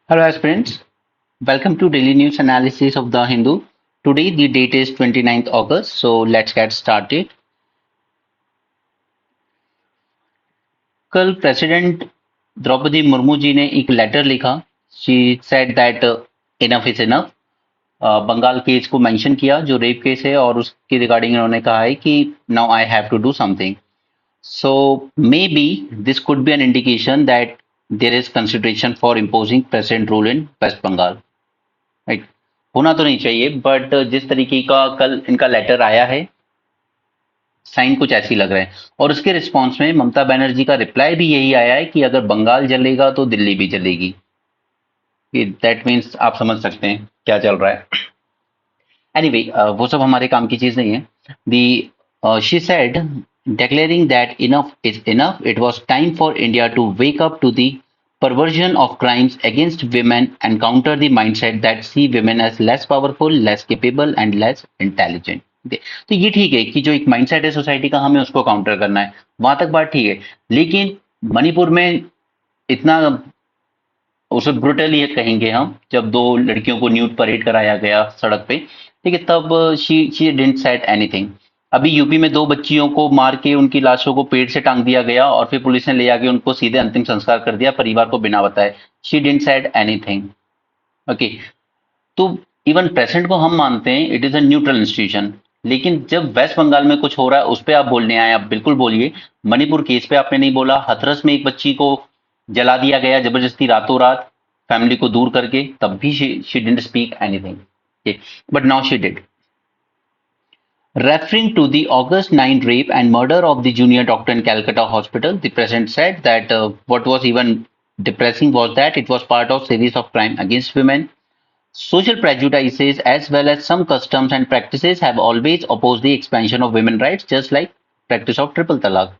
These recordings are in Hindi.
Hello aspirants, welcome to daily news analysis of The Hindu. Today the date is 29th August, so let's get started. कल प्रेसिडेंट द्रौपदी मुर्मू जी ने एक लेटर लिखा. She said that enough is enough. Bengal case को मेंशन किया जो रेप केस है और उसके रिगार्डिंग इन्होंने कहा है कि now I have to do something. So maybe this could be an indication that there is consideration for imposing present rule in West Bengal. Right. होना तो नहीं चाहिए बट जिस तरीके का कल इनका लेटर आया है साइन कुछ ऐसी लग रहा है. और उसके रिस्पॉन्स में ममता बनर्जी का रिप्लाई भी यही आया है कि अगर बंगाल जलेगा तो दिल्ली भी जलेगी. दैट मीन्स आप समझ सकते हैं क्या चल रहा है. एनीवे वो सब हमारे काम की चीज नहीं है. दी she said declaring that enough is enough, it was time for India to wake up to the perversion of crimes against women and counter the mindset that see women as less powerful, less capable and less intelligent. तो ये ठीक है कि जो एक माइंडसेट है सोसाइटी का हमें उसको काउंटर करना है, वहां तक बात ठीक है. लेकिन मणिपुर में इतना उसे ब्रुटली कहेंगे हम, जब दो लड़कियों को न्यूड परेड कराया गया सड़क पे, ठीक है, तब शी डिडंट सेड एनीथिंग. अभी यूपी में दो बच्चियों को मार के उनकी लाशों को पेड़ से टांग दिया गया और फिर पुलिस ने ले आके उनको सीधे अंतिम संस्कार कर दिया परिवार को बिना बताए. She didn't said anything. Okay. तो इवन प्रेसिडेंट को हम मानते हैं it is a neutral institution, लेकिन जब वेस्ट बंगाल में कुछ हो रहा है उस पर आप बोलने आए, आप बिल्कुल बोलिए. मणिपुर केस पे आपने नहीं बोला. हथरस में एक बच्ची को जला दिया गया जबरदस्ती रातों रात फैमिली को दूर करके, तब भी she didn't speak anything. But now she did. Referring to the August 9 rape and murder of the junior doctor in Calcutta hospital, the president said that what was even depressing was that it was part of series of crime against women. Social prejudices as well as some customs and practices have always opposed the expansion of women rights, just like practice of triple talaq.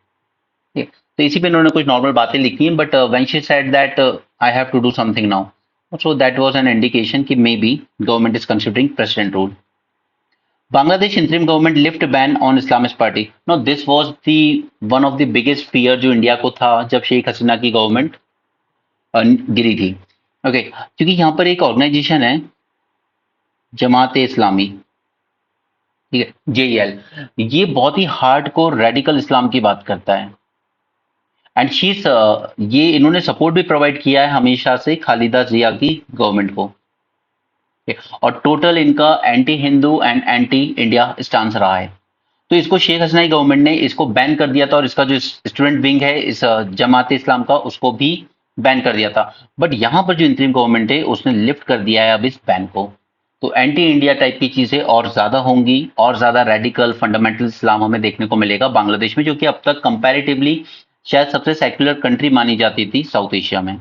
तो इसी पे इन्होंने कुछ नॉर्मल बातें लिखी हैं, but when she said that I have to do something now, so that was an indication कि maybe government is considering president rule. Bangladesh interim government lift ban on Islamist party. Now this was the one of the biggest fear जो इंडिया को था जब शेख हसीना की गवर्नमेंट गिरी थी. ओके. क्योंकि यहाँ पर एक ऑर्गेनाइजेशन है जमात इस्लामी, ठीक है, JEL. ये बहुत ही हार्डकोर रेडिकल इस्लाम की बात करता है. एंड शीज ये इन्होंने सपोर्ट भी प्रोवाइड किया है हमेशा से खालिदा जिया की गवर्नमेंट को. और टोटल इनका anti Hindu and anti India stance रहा है. तो इसको शेख हसीना की गवर्नमेंट ने इसको बैन कर दिया था और इसका जो स्टूडेंट विंग है इस जमात इस्लाम का उसको भी बैन कर दिया था. बट यहाँ पर जो इंतरिम गवर्नमेंट है उसने लिफ्ट कर दिया है अब इस बैन को. तो एंटी इंडिया टाइप की चीजें और ज्यादा होंगी और ज्यादा रेडिकल फंडामेंटल इस्लाम हमें देखने को मिलेगा बांग्लादेश में, जो कि अब तक कंपैरेटिवली शायद सबसे सेक्युलर कंट्री मानी जाती थी साउथ एशिया में.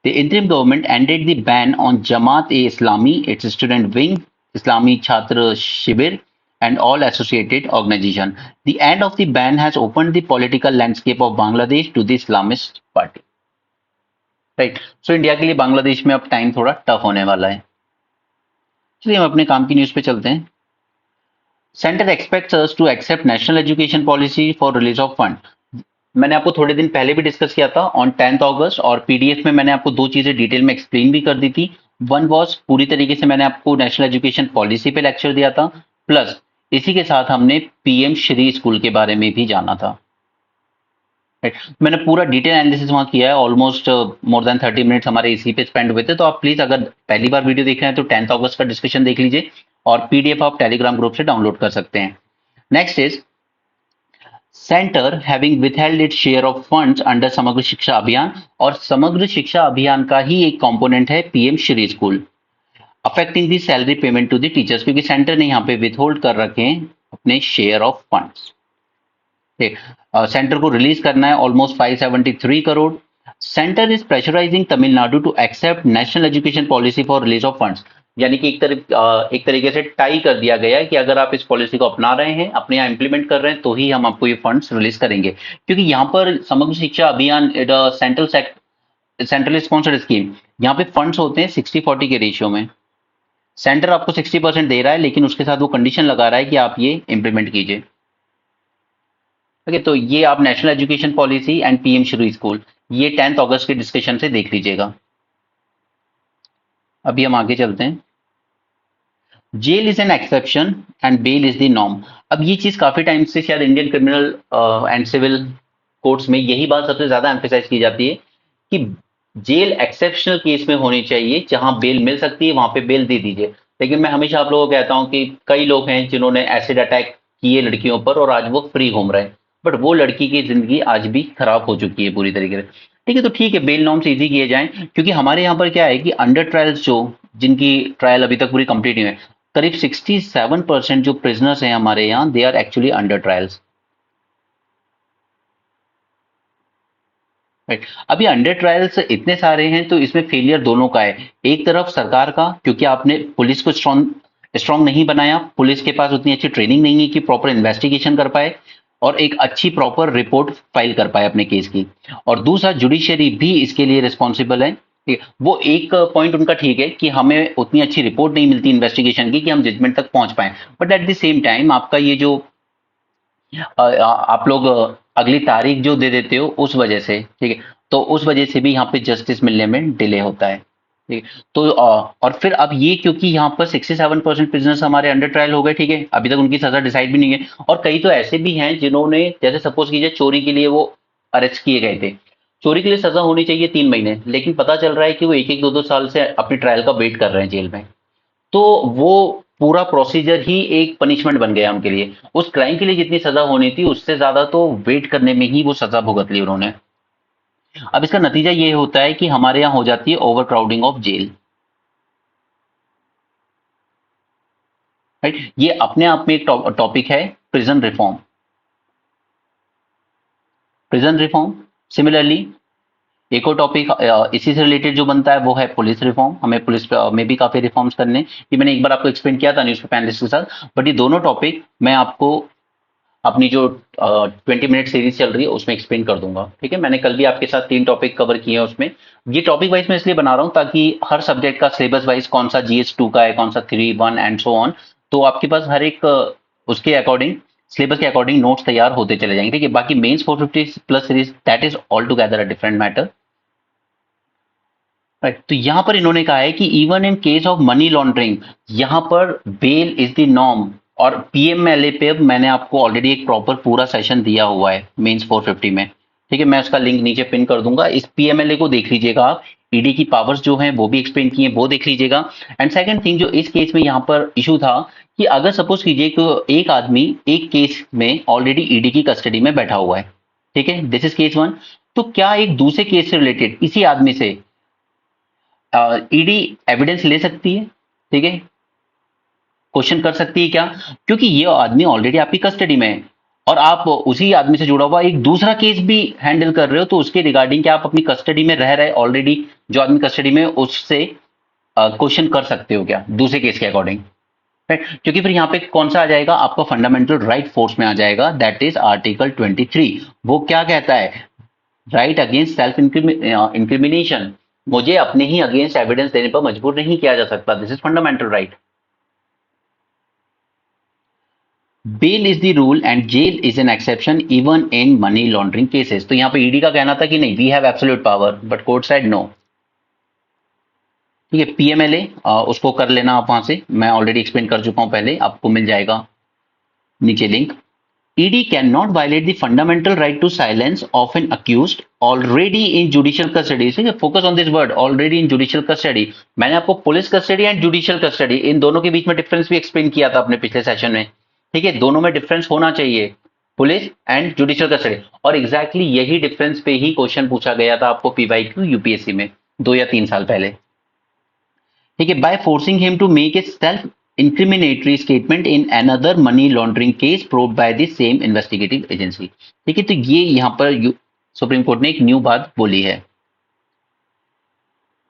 The interim government ended the ban on Jamaat-e-Islami, its student wing, Islami Chhatra Shibir, and all associated organizations. The end of the ban has opened the political landscape of Bangladesh to the Islamist party. Right. So India के लिए बांग्लादेश में अब टाइम थोड़ा टफ होने वाला है. चलिए हम अपने काम की न्यूज पे चलते हैं. Centre expects us to accept national education policy for release of fund. मैंने आपको थोड़े दिन पहले भी डिस्कस किया था ऑन 10th अगस्त, और पीडीएफ में मैंने आपको दो चीजें डिटेल में एक्सप्लेन भी कर दी थी. वन वॉज पूरी तरीके से मैंने आपको नेशनल एजुकेशन पॉलिसी पे लेक्चर दिया था, प्लस इसी के साथ हमने पीएम श्री स्कूल के बारे में भी जाना था. मैंने पूरा डिटेल एनालिसिस वहां किया है. ऑलमोस्ट मोर देन 30 मिनट्स हमारे इसी पे स्पेंड हुए थे. तो आप प्लीज अगर पहली बार वीडियो देख रहे हैं तो 10th अगस्त का डिस्कशन देख लीजिए और पीडीएफ आप टेलीग्राम ग्रुप से डाउनलोड कर सकते हैं. Next is centre having withheld its share of funds under समग्र शिक्षा अभियान. और समग्र शिक्षा अभियान का ही एक कंपोनेंट है PM Shri school, affecting the salary payment to the teachers, क्योंकि सेंटर ने यहाँ पे विथहोल्ड कर रखे हैं अपने शेयर ऑफ फंड्स. सेंटर को रिलीज करना है almost 573 crore. Centre is pressurising Tamil Nadu to accept national education policy for release of funds. यानी कि एक तरीके से टाई कर दिया गया है कि अगर आप इस पॉलिसी को अपना रहे हैं, अपने यहाँ इंप्लीमेंट कर रहे हैं, तो ही हम आपको ये फंड्स रिलीज करेंगे. क्योंकि यहाँ पर समग्र शिक्षा अभियान सेंट्रल स्पॉन्सर्ड स्कीम, यहाँ पे फंड्स होते हैं 60-40 के रेशियो में. सेंटर आपको 60% दे रहा है, लेकिन उसके साथ वो कंडीशन लगा रहा है कि आप ये इंप्लीमेंट कीजिए. ओके. तो ये आप national education policy and PM Shri school ये 10th अगस्त के डिस्कशन से देख लीजिएगा. अभी हम आगे चलते हैं। Jail is an exception and bail is the norm. अब ये चीज काफी टाइम से शायद Indian criminal and civil courts में यही बात सबसे ज्यादा एम्फेसाइज की जाती है कि जेल एक्सेप्शनल केस में होनी चाहिए, जहां बेल मिल सकती है वहां पे बेल दे दीजिए। लेकिन मैं हमेशा आप लोगों को कहता हूं कि कई लोग हैं जिन्होंने एसिड अटैक किए लड़कियों पर और आज वो फ्री घूम रहे हैं, बट वो लड़की की जिंदगी आज भी खराब हो चुकी है पूरी तरीके से। ठीक है, तो ठीक है, बेल नॉर्म्स इजी किए जाएं, क्योंकि हमारे यहाँ पर क्या है कि अंडर ट्रायल्स जो, जिनकी ट्रायल अभी तक पूरी कंप्लीट नहीं है, करीब 67% जो प्रिजनर्स हैं हमारे यहाँ, they are actually under trials. Right, अभी अंडर ट्रायल्स इतने सारे हैं तो इसमें फेलियर दोनों का है। एक तरफ सरकार का, क्योंकि आपने पुलिस को स्ट्रॉन्ग स्ट्रॉन्ग नहीं बनाया, पुलिस के पास उतनी अच्छी ट्रेनिंग नहीं है कि प्रॉपर इन्वेस्टिगेशन कर पाए और एक अच्छी प्रॉपर रिपोर्ट फाइल कर पाए अपने केस की। और दूसरा, जुडिशरी भी इसके लिए रिस्पॉन्सिबल है। ठीक है, वो एक पॉइंट उनका ठीक है कि हमें उतनी अच्छी रिपोर्ट नहीं मिलती इन्वेस्टिगेशन की कि हम जजमेंट तक पहुंच पाए, but at the same time आपका ये जो आप लोग अगली तारीख जो दे देते हो उस वजह से, ठीक है, तो उस वजह से भी यहाँ पे जस्टिस मिलने में डिले होता है। ठीक है, तो और फिर अब ये, क्योंकि यहाँ पर 67% प्रिजनर्स हमारे अंडर ट्रायल हो गए, ठीक है, अभी तक उनकी सजा डिसाइड भी नहीं है। और कई तो ऐसे भी हैं जिन्होंने, जैसे सपोज कीजिए चोरी के लिए वो अरेस्ट किए गए थे, चोरी के लिए सजा होनी चाहिए 3 महीने, लेकिन पता चल रहा है कि वो एक एक दो दो साल से अपनी ट्रायल का वेट कर रहे हैं जेल में। तो वो पूरा प्रोसीजर ही एक पनिशमेंट बन गया उनके लिए। उस क्राइम के लिए जितनी सजा होनी थी उससे ज्यादा तो वेट करने में ही वो सजा भुगत ली उन्होंने। अब इसका नतीजा ये होता है कि हमारे यहाँ हो जाती है over crowding of jail. Right, ये अपने आप में एक टॉपिक है, prison reform. Prison reform, similarly एक और टॉपिक इसी से रिलेटेड जो बनता है वो है पुलिस रिफॉर्म। हमें पुलिस में भी काफी रिफॉर्म्स करने, ये मैंने एक बार आपको एक्सप्लेन किया था न्यूज़पेपर पैनलिस्ट के साथ, बट ये दोनों टॉपिक मैं आपको अपनी जो 20 मिनट सीरीज चल रही है उसमें एक्सप्लेन कर दूंगा। ठीक है, मैंने कल भी आपके साथ 3 टॉपिक कवर किए हैं उसमें। ये टॉपिक वाइज मैं इसलिए बना रहा हूँ ताकि हर सब्जेक्ट का सिलेबस वाइज कौन सा GS2 का है, कौन सा 3, 1 एंड सो ऑन, तो आपके पास हर एक उसके अकॉर्डिंग, सिलेबस के अकॉर्डिंग नोट्स तैयार होते चले जाएंगे। ठीक है, बाकी mains 450 plus series that is all together a different matter. Right, तो यहां पर इन्होंने कहा है कि even in case of money laundering, यहां पर बेल इज द नॉर्म। और PMLA पे अब मैंने आपको ऑलरेडी एक प्रॉपर पूरा सेशन दिया हुआ है मेंस 450 में। ठीक है, मैं उसका लिंक नीचे पिन कर दूंगा, इस PMLA को देख लीजिएगा आप। ईडी की पावर्स जो हैं वो भी एक्सप्लेन किए हैं, वो देख लीजिएगा। एंड सेकंड थिंग जो इस केस में यहाँ पर इशू था, कि अगर सपोज कीजिए कि एक आदमी एक केस में ऑलरेडी ईडी की कस्टडी में बैठा हुआ है, ठीक है, दिस इज केस 1, तो क्या एक दूसरे केस से रिलेटेड इसी आदमी से ईडी एविडेंस ले सकती है? ठीक है, क्वेश्चन कर सकती है क्या? क्योंकि ये आदमी ऑलरेडी आपकी कस्टडी में है और आप उसी आदमी से जुड़ा हुआ एक दूसरा केस भी हैंडल कर रहे हो, तो उसके रिगार्डिंग क्या आप अपनी कस्टडी में रह रहे ऑलरेडी जो आदमी कस्टडी में है, उससे क्वेश्चन कर सकते हो क्या दूसरे केस के अकॉर्डिंग? राइट, क्योंकि फिर यहाँ पे कौन सा आ जाएगा, आपका फंडामेंटल राइट फोर्स में आ जाएगा, दैट इज आर्टिकल 23। वो क्या कहता है? Right against self incrimination. मुझे अपने ही अगेंस्ट एविडेंस देने पर मजबूर नहीं किया जा सकता, this is fundamental right. Bail is the rule and jail is an exception even in money laundering cases. तो यहाँ पे ईडी का कहना था कि नहीं, we have absolute power, but court said no. ठीक है, PMLA उसको कर लेना आप वहां से, मैं ऑलरेडी एक्सप्लेन कर चुका हूं पहले, आपको मिल जाएगा नीचे link. ED cannot violate the fundamental right to silence of an accused already in judicial custody. ठीक है, focus on this word, already in judicial custody। मैंने आपको police custody and judicial custody, इन दोनों के बीच में डिफरेंस भी एक्सप्लेन किया था अपने पिछले सेशन में। ठीक है, दोनों में डिफरेंस होना चाहिए, पुलिस एंड जुडिशियल कस्टडी। और एग्जैक्टली यही डिफरेंस पे ही क्वेश्चन पूछा गया था आपको PYQ UPSC में 2 या 3 साल पहले। ठीक है, by forcing him to make a self incriminatory statement in another money laundering case probe by the same investigative agency. ठीक है, तो ये यहाँ पर सुप्रीम कोर्ट ने एक न्यू बात बोली है।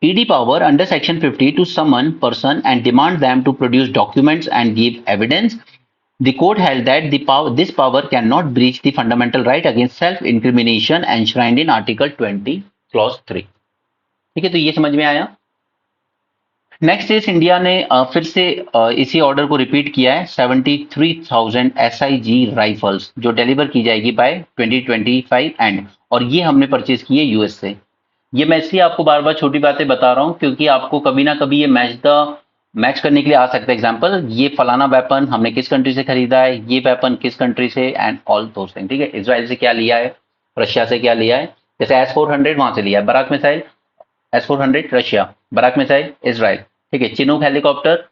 ED power under section 50 to summon person and demand them to produce documents and give evidence. The court held that this power cannot breach the fundamental right against self-incrimination enshrined in Article 20, Clause 3। ठीक है, तो ये समझ में आया। नेक्स्ट इज इंडिया ने फिर से इसी ऑर्डर को रिपीट किया है, 73,000 SIG राइफल्स जो डिलीवर की जाएगी बाय 2025 एंड, और ये हमने परचेज की है US से। ये मैं इसलिए आपको बार बार छोटी बातें बता रहा हूँ क्योंकि आपको कभी ना कभी ये मैच करने के लिए आ सकता है। एग्जाम्पल, ये फलाना वेपन हमने किस कंट्री से खरीदा है, ये वेपन किस कंट्री से, एंड ऑल दोस थिंग। ठीक है, इसराइल से क्या लिया है, रशिया से क्या लिया है। जैसे S-400 वहां से लिया है, Barak missile S-400 Russia, Barak missile Israel. ठीक है, Chinook helicopter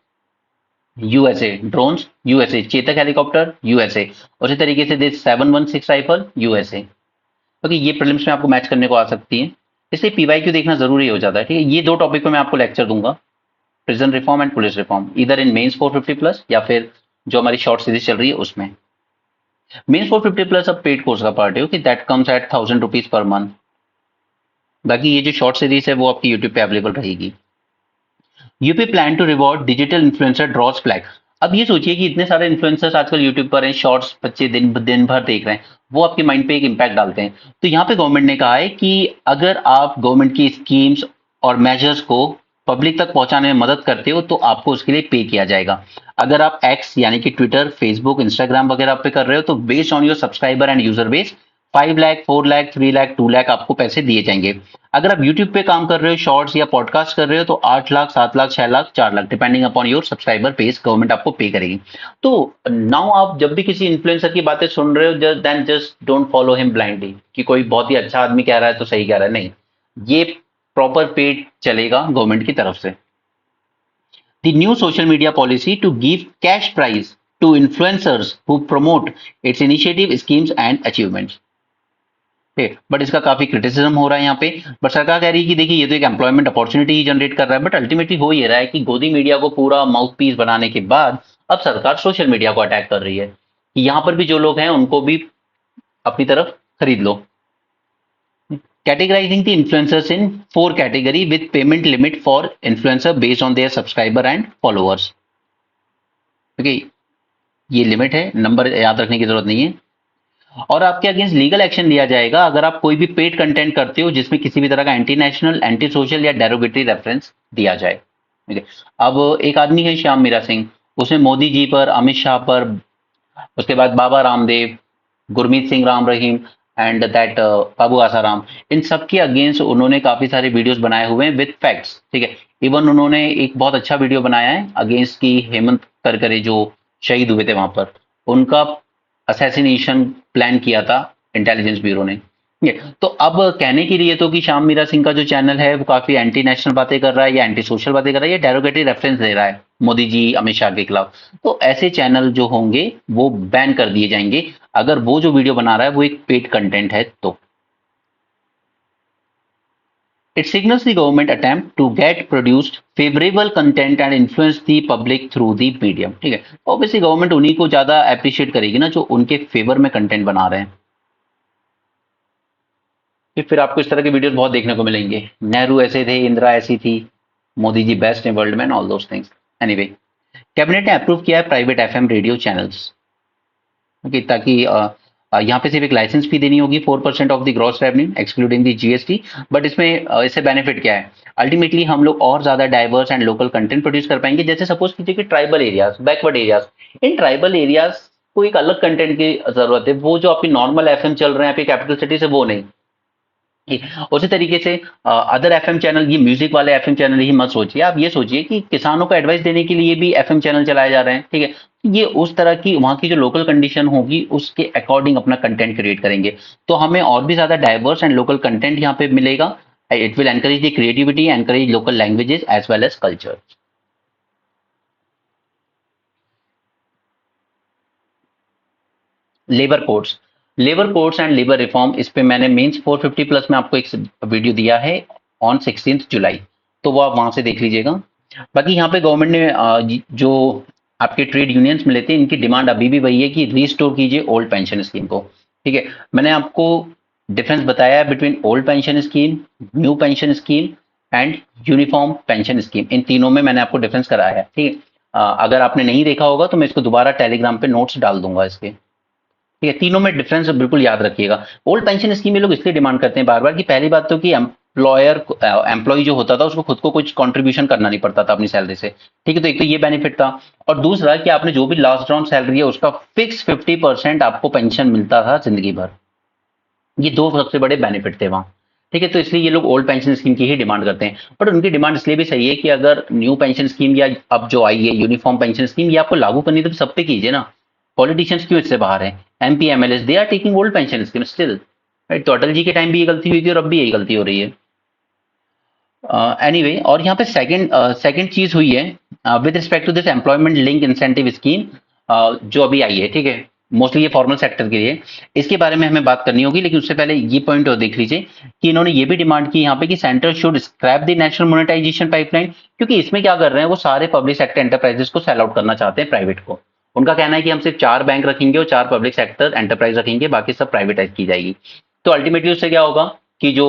USA, drones USA, Chetak helicopter USA, उसी तरीके से दिस 716 राइफल यूएसए। क्योंकि ये प्रीलिम्स में आपको मैच करने को आ सकती है, इसलिए पीवाईक्यू देखना जरूरी हो जाता है। ठीक है, ये दो टॉपिक पे मैं आपको लेक्चर दूंगा, prison reform and police reform, इधर इन मेंस 450 प्लस या फिर जो हमारी शॉर्ट सीरीज चल रही है उसमें। मेंस 450 प्लस अब पेड कोर्स का पार्ट है कि that comes at 1000 rupees per month. बाकी ये जो शॉर्ट सीरीज है वो आपकी यूट्यूब पे अवेलेबल रहेगी। UP plan to reward digital influencer draws flak. अब ये सोचिए कि इतने सारे इन्फ्लुएंसर्स आजकल यूट्यूब पर हैं, शॉर्ट्स बच्चे दिन दिन भर देख रहे हैं, वो आपके माइंड पे एक इम्पैक्ट डालते हैं। तो यहाँ पे गवर्नमेंट ने कहा है कि अगर आप गवर्नमेंट की स्कीम्स और मेजर्स को पब्लिक तक पहुंचाने में मदद करते हो तो आपको उसके लिए पे किया जाएगा। अगर आप एक्स यानी कि ट्विटर, फेसबुक, इंस्टाग्राम वगैरह पे कर रहे हो तो based on your subscriber and user base 5 lakh, 4 lakh, 3 lakh, 2 lakh आपको पैसे दिए जाएंगे। अगर आप यूट्यूब पे काम कर रहे हो, शॉर्ट्स या पॉडकास्ट कर रहे हो तो 8 lakh, 7 lakh, 6 lakh, 4 lakh depending upon your subscriber base government आपको पे करेगी। तो नाउ आप जब भी किसी इन्फ्लुएंसर की बातें सुन रहे हो, then just don't follow him blindly कि कोई बहुत ही अच्छा आदमी कह रहा है तो सही कह रहा है, नहीं। ये प्रॉपर पेड चलेगा गवर्नमेंट की तरफ से। The new social media policy to give cash prize to influencers who promote its initiative, schemes and achievements। But इसका काफी क्रिटिसिज्म हो रहा है यहाँ पे। बट सरकार कह रही है कि देखिए ये तो एक एम्प्लॉयमेंट अपॉर्चुनिटी ही जनरेट कर रहा है, बट अल्टीमेटली हो ये रहा है कि गोदी मीडिया को पूरा माउथ पीस बनाने के बाद अब सरकार सोशल मीडिया को अटैक कर रही है कि यहाँ पर भी जो लोग हैं उनको भी अपनी तरफ खरीद लो। Categorizing the influencers in 4 category with payment limit for influencer based on their subscriber and followers। Okay, ये लिमिट है, नंबर याद रखने की जरूरत नहीं है। और आपके अगेंस्ट लीगल एक्शन लिया जाएगा अगर आप कोई भी पेड कंटेंट करते हो जिसमें किसी भी तरह का एंटी नेशनल, एंटी सोशल या डेरोगेटरी रेफरेंस दिया जाए। ठीक है, अब एक आदमी है श्याम मीरा सिंह, उसने मोदी जी पर, अमित शाह पर, उसके बाद बाबा रामदेव, गुरमीत सिंह राम रहीम एंड दैट बाबू आसाराम, इन सब के अगेंस्ट उन्होंने काफी सारे वीडियोस बनाए हुए हैं विद फैक्ट्स। ठीक है, इवन उन्होंने एक बहुत अच्छा वीडियो बनाया है अगेंस्ट की हेमंत करकरे जो शहीद हुए थे वहां पर, उनका असैसिनेशन प्लान किया था इंटेलिजेंस ब्यूरो ने। ठीक है, तो अब कहने के लिए तो कि श्याम मीरा सिंह का जो चैनल है वो काफी एंटी नेशनल बातें कर रहा है या एंटी सोशल बातें कर रहा है या डेरोगेटरी रेफरेंस दे रहा है मोदी जी, अमित शाह के खिलाफ, तो ऐसे चैनल जो होंगे वो बैन कर दिए जाएंगे अगर वो जो वीडियो बना रहा है वो एक पेड कंटेंट है तो। It signals the government attempt to get produced favorable content and influence the public through the medium। ठीक है, ऑब्वियसली गवर्नमेंट उन्हीं को ज्यादा अप्रिशिएट करेगी ना जो उनके फेवर में कंटेंट बना रहे हैं। फिर आपको इस तरह के वीडियोस बहुत देखने को मिलेंगे, नेहरू ऐसे थे, इंदिरा ऐसी थी, Modi ji best in world में, all those things. Anyway, cabinet ने अप्रूव किया है private FM radio channels. Okay, ताकि यहाँ पे सिर्फ एक लाइसेंस फी देनी होगी 4% of the gross revenue excluding the GST. But इसमें इससे बेनिफिट क्या है, अल्टीमेटली हम लोग और ज्यादा diverse and local content produce कर पाएंगे। जैसे सपोज कीजिए कि tribal areas, backward areas, in tribal areas को एक अलग कंटेंट की जरूरत है, वो जो आपकी नॉर्मल एफएम चल रहे हैं आपकी कैपिटल सिटी से वो नहीं। उसी तरीके से अदर एफएम चैनल, ये म्यूजिक वाले एफएम चैनल ही मत सोचिए, आप ये सोचिए कि किसानों को एडवाइस देने के लिए भी एफएम चैनल चलाए जा रहे हैं। ठीक है, ये उस तरह की वहां की जो लोकल कंडीशन होगी उसके अकॉर्डिंग अपना कंटेंट क्रिएट करेंगे, तो हमें और भी ज्यादा डाइवर्स एंड लोकल कंटेंट यहाँ पे मिलेगा। It will encourage the creativity, encourage local languages as well as culture. Labour codes, labour codes and labour reform, इस पे मैंने मीन्स 450 प्लस में आपको एक वीडियो दिया है ऑन 16 जुलाई, तो वो आप वहां से देख लीजिएगा। बाकी यहाँ पे गवर्नमेंट ने जो आपके ट्रेड यूनियंस मिले थे इनकी डिमांड अभी भी वही है कि रीस्टोर कीजिए ओल्ड पेंशन स्कीम को। ठीक है, मैंने आपको डिफरेंस बताया है between old pension scheme, new pension scheme and uniform pension scheme, इन तीनों में मैंने आपको डिफरेंस कराया है। ठीक है, अगर आपने नहीं देखा होगा तो मैं इसको दोबारा टेलीग्राम पे नोट्स डाल दूंगा इसके। ठीक है, तीनों में डिफरेंस बिल्कुल याद रखिएगा। ओल्ड पेंशन स्कीम में लोग इसलिए डिमांड करते हैं बार बार कि पहली बात तो कि एम्प्लॉय जो होता था उसको खुद को कुछ कंट्रीब्यूशन करना नहीं पड़ता था अपनी सैलरी से। ठीक है, तो एक तो ये बेनिफिट था, और दूसरा कि आपने जो भी लास्ट राउंड सैलरी है उसका फिक्स 50% आपको पेंशन मिलता था जिंदगी भर। ये दो सबसे बड़े बेनिफिट थे वहां। ठीक है, तो इसलिए ये लोग ओल्ड पेंशन स्कीम की ही डिमांड करते हैं। बट उनकी डिमांड इसलिए भी सही है कि अगर न्यू पेंशन स्कीम या अब जो आई है यूनिफॉर्म पेंशन स्कीम, ये आपको लागू करनी तो सब पे कीजिए ना। पॉलिटिशियंस क्यों इससे बाहर हैं? MP MLAs they are taking old pension scheme still, right? तो अटल जी के टाइम भी ये गलती हुई थी और अब भी यही गलती हो रही है। एनीवे और यहाँ पे सेकंड चीज हुई है with respect to this employment link incentive scheme जो अभी आई है, ठीक है, मोस्टली ये फॉर्मल सेक्टर के लिए, इसके बारे में हमें बात करनी होगी। लेकिन उससे पहले ये पॉइंट और देख लीजिए कि इन्होंने ये भी डिमांड की यहाँ पे कि centre should scrap the national monetisation pipeline, क्योंकि इसमें क्या कर रहे हैं, वो सारे पब्लिक सेक्टर एंटरप्राइजेस को सेल आउट करना चाहते हैं प्राइवेट को। उनका कहना है कि हम सिर्फ 4 बैंक रखेंगे और 4 पब्लिक सेक्टर एंटरप्राइज रखेंगे, बाकी सब प्राइवेटाइज की जाएगी। तो अल्टीमेटली उससे क्या होगा कि जो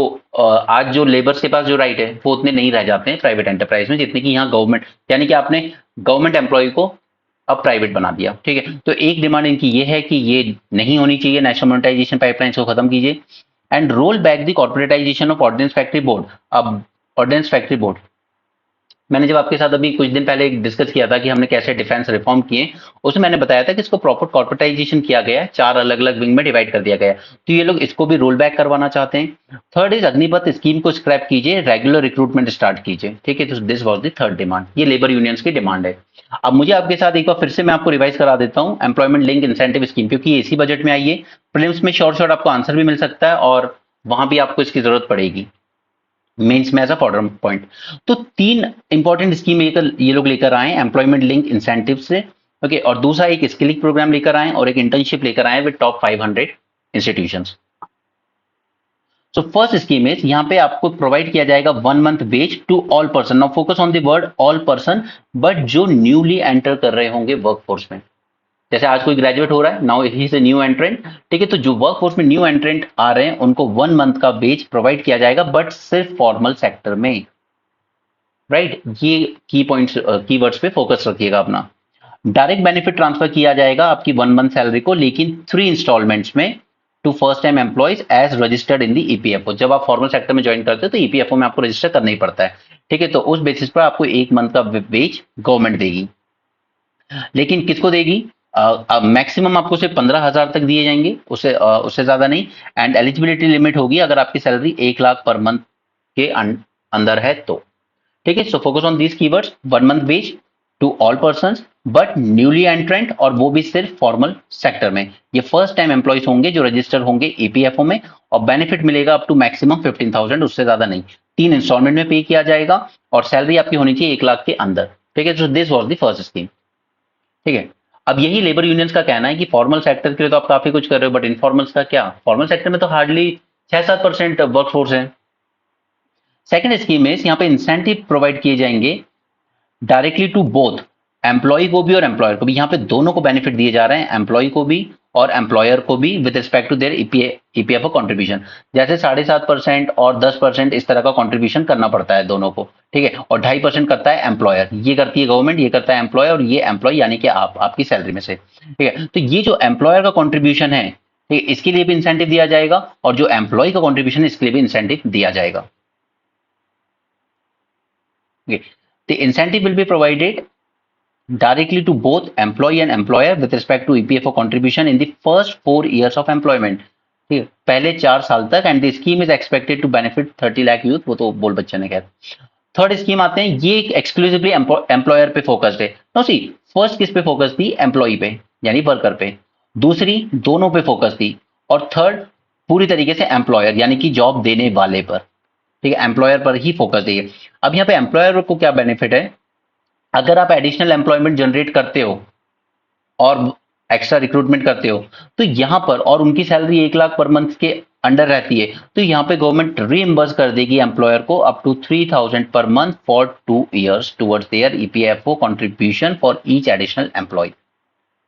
आज जो लेबर्स के पास जो राइट है वो उतने नहीं रह जाते हैं प्राइवेट एंटरप्राइज में जितने कि यहाँ गवर्नमेंट, यानी कि आपने गवर्नमेंट एम्प्लॉय को अब प्राइवेट बना दिया, ठीक है। तो एक डिमांड इनकी ये है कि ये नहीं होनी चाहिए, नेशनल मोनेटाइजेशन पाइपलाइन को खत्म कीजिए and roll back the corporatisation of ordnance factory board. अब ऑर्डिनेंस फैक्ट्री बोर्ड मैंने जब आपके साथ अभी कुछ दिन पहले डिस्कस किया था कि हमने कैसे डिफेंस रिफॉर्म किए, उसमें मैंने बताया था कि इसको प्रॉपर कॉर्पोरेटाइजेशन किया गया है, 4 अलग अलग विंग में डिवाइड कर दिया गया है। तो ये लोग इसको भी रोल बैक करवाना चाहते हैं। थर्ड इज अग्निपथ स्कीम को स्क्रैप कीजिए, रेगुलर रिक्रूटमेंट स्टार्ट कीजिए, ठीक है। तो this was the third demand, ये लेबर यूनियंस की डिमांड है। अब मुझे आपके साथ एक बार फिर से मैं आपको रिवाइज करा देता हूँ एम्प्लॉयमेंट लिंक इंसेंटिव स्कीम, क्योंकि इसी बजट में आई है। प्रीलिम्स में शॉर्ट शॉर्ट आपको आंसर भी मिल सकता है और वहां भी आपको इसकी जरूरत पड़ेगी मेंस में एज अ फॉर्डर पॉइंट। तो 3 इंपॉर्टेंट स्कीम ये लोग लेकर आए एम्प्लॉयमेंट लिंक इंसेंटिव से, ओके। और दूसरा एक स्किलिंग प्रोग्राम लेकर आए और एक इंटर्नशिप लेकर आए with top 500 institutions. So first scheme is यहाँ पे आपको प्रोवाइड किया जाएगा 1 month wage to all person. Now focus on the word all person, but जो न्यूली एंटर कर रहे होंगे वर्कफोर्स में, जैसे आज कोई ग्रेजुएट हो रहा है, now he is a new एंट्रेंट, ठीक है। तो जो वर्कफोर्स में न्यू एंट्रेंट आ रहे हैं उनको 1 मंथ का वेज प्रोवाइड किया जाएगा, बट सिर्फ फॉर्मल सेक्टर में, राइट। ये की पॉइंट्स कीवर्ड्स पे फोकस रखिएगा अपना। डायरेक्ट बेनिफिट ट्रांसफर किया जाएगा आपकी 1 मंथ सैलरी को, लेकिन 3 इंस्टॉलमेंट्स में to first time employees as registered in the EPFO. जब आप फॉर्मल सेक्टर में ज्वाइन करते हो तो ईपीएफओ में आपको रजिस्टर करना ही पड़ता है, ठीक है। तो उस बेसिस पर आपको 1 मंथ का वेज गवर्नमेंट देगी, लेकिन किसको देगी? मैक्सिमम आपको सिर्फ 15,000 तक दिए जाएंगे, उससे ज्यादा नहीं। एंड एलिजिबिलिटी लिमिट होगी अगर आपकी सैलरी 1 लाख पर मंथ के अंदर है तो, ठीक है। So focus on these keywords, 1 month wage to all person but newly entrant, और वो भी सिर्फ फॉर्मल सेक्टर में। ये फर्स्ट टाइम एम्प्लॉयज होंगे जो रजिस्टर होंगे ईपीएफओ में, और बेनिफिट मिलेगा अप टू मैक्सिमम 15,000, उससे ज्यादा नहीं। 3 इंस्टॉलमेंट में पे किया जाएगा और सैलरी आपकी होनी चाहिए 1 लाख के अंदर, ठीक है। So this was the first scheme, ठीक है। अब यही लेबर यूनियंस का कहना है कि फॉर्मल सेक्टर के लिए तो आप काफी कुछ कर रहे हो, बट इनफॉर्मल्स का क्या? फॉर्मल सेक्टर में तो हार्डली 6-7% वर्कफोर्स है। सेकंड स्कीम में यहाँ पे इंसेंटिव प्रोवाइड किए जाएंगे डायरेक्टली टू बोथ, एम्प्लॉय को भी और एम्प्लॉयर को भी। यहाँ पे दोनों को बेनिफिट दिए जा रहे हैं, एम्प्लॉय को भी और एम्प्लॉयर को भी, with respect to their EPFO contribution. जैसे 7.5% और 10% इस तरह का कंट्रीब्यूशन करना पड़ता है दोनों को, ठीक है। और 2.5% करता है एम्प्लॉयर, ये करती है गवर्नमेंट, ये करता है एम्प्लॉयर, और ये एम्प्लॉय यानी कि आपकी सैलरी में से, ठीक है। तो ये जो एम्प्लॉयर का कॉन्ट्रीब्यूशन है, ठीक है, इसके लिए भी इंसेंटिव दिया जाएगा, और जो एम्प्लॉय का कॉन्ट्रीब्यूशन है इसके लिए भी इंसेंटिव दिया जाएगा। Okay. The incentive will be provided directly to both employee and employer with respect to EPFO contribution in the first 4 years of employment. ठीक है, पहले 4 साल तक, and the scheme is expected to benefit 30 lakh youth, वो तो बोल बच्चे ने कहा। थर्ड स्कीम आते हैं, ये एक्सक्लूसिवली एम्प्लॉयर पे फोकस्ड है। नो सी, फर्स्ट किस पे फोकस थी? एम्प्लॉय पे यानी वर्कर पे। दूसरी दोनों पे फोकस थी, और थर्ड पूरी तरीके से एम्प्लॉयर यानी कि जॉब देने वाले पर, ठीक है, एम्प्लॉयर पर ही फोकस है। अब यहाँ पे एम्प्लॉयर को क्या बेनिफिट है? अगर आप एडिशनल एम्प्लॉयमेंट जनरेट करते हो और एक्स्ट्रा रिक्रूटमेंट करते हो, तो यहाँ पर, और उनकी सैलरी 1 लाख पर मंथ के अंडर रहती है, तो यहाँ पे गवर्नमेंट रीइंबर्स कर देगी एम्प्लॉयर को up to 3,000 per month for 2 years towards their EPFO contribution for each additional employee,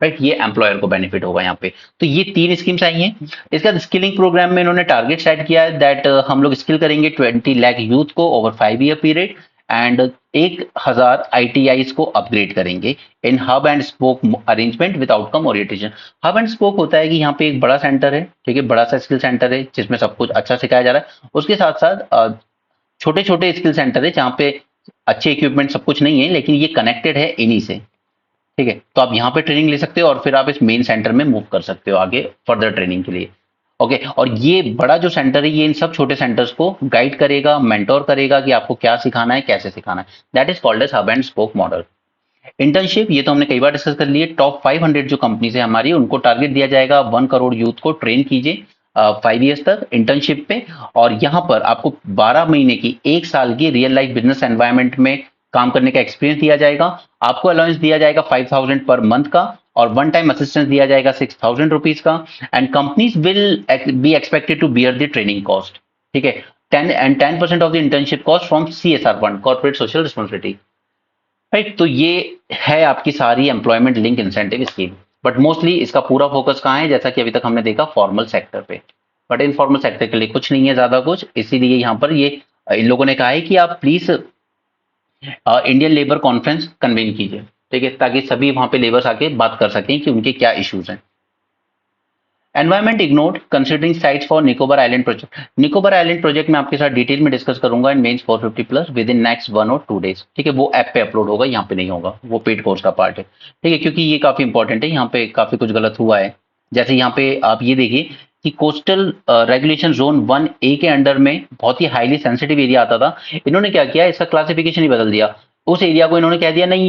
right. ये एम्प्लॉयर को बेनिफिट होगा यहाँ पे। तो ये 3 स्कीम्स आई हैं। इसके बाद स्किलिंग प्रोग्राम में इन्होंने टारगेट सेट किया है दैट हम लोग स्किल करेंगे 20 लाख यूथ को over 5 year period, and 1,000 ITIs को अपग्रेड करेंगे in hub and spoke arrangement with outcome orientation. Hub and spoke होता है कि यहाँ पे एक बड़ा सेंटर है, ठीक है, बड़ा सा स्किल सेंटर है जिसमें सब कुछ अच्छा सिखाया जा रहा है। उसके साथ साथ छोटे छोटे स्किल सेंटर है जहाँ पे अच्छे इक्विपमेंट सब कुछ नहीं है, लेकिन ये कनेक्टेड है इन्हीं से, ठीक है। तो आप यहाँ पे ट्रेनिंग ले सकते हो और फिर आप इस मेन सेंटर में मूव कर सकते हो आगे फर्दर ट्रेनिंग के लिए। ओके, और ये बड़ा जो सेंटर है ये इन सब छोटे सेंटर्स को गाइड करेगा, मेंटोर करेगा कि आपको क्या सिखाना है, कैसे सिखाना है। That is called as hub and spoke model. Internship, ये तो हमने कई बार डिस्कस कर लिए। टॉप 500 जो कंपनीज है हमारी, उनको टारगेट दिया जाएगा 1 करोड़ यूथ को ट्रेन कीजिए 5 ईयर्स तक इंटर्नशिप पे। और यहाँ पर आपको 12 महीने की, 1 साल की रियल लाइफ बिजनेस एनवायरनमेंट में काम करने का एक्सपीरियंस दिया जाएगा। आपको अलाउंस दिया जाएगा 5,000 पर मंथ का, और वन टाइम असिस्टेंस दिया जाएगा 6,000 रुपीज का। And companies will be expected to bear the training cost. ठीक है, 10% of the internship cost from CSR fund, corporate social responsibility. Right, तो ये है आपकी सारी employment link incentive scheme. But mostly इसका पूरा फोकस कहाँ है, जैसा कि अभी तक हमने देखा, फॉर्मल सेक्टर पे। बट इनफॉर्मल सेक्टर के लिए कुछ नहीं है ज्यादा कुछ, इसीलिए यहाँ पर ये इन लोगों ने कहा है कि आप please Indian labour conference convene कीजिए। ठीक है, ताकि सभी वहां पे लेबर्स आके बात कर सकें कि उनके क्या इश्यूज हैं। Environment ignored considering sites for Nicobar island project. Nicobar island project में आपके साथ डिटेल में डिस्कस करूंगा in mains 450 plus within next 1 और 2 डेज। ठीक है, वो ऐप पे अपलोड होगा, यहाँ पे नहीं होगा, वो पेड कोर्स का पार्ट है। ठीक है, क्योंकि ये काफी इंपॉर्टेंट है, यहाँ पे काफी कुछ गलत हुआ है। जैसे यहाँ पे आप ये देखिए कि कोस्टल रेगुलेशन जोन 1A के अंडर में बहुत ही हाईली सेंसिटिव एरिया आता था। इन्होंने क्या किया, इसका क्लासिफिकेशन ही बदल दिया। उस एरिया को इन्होंने कह दिया नहीं,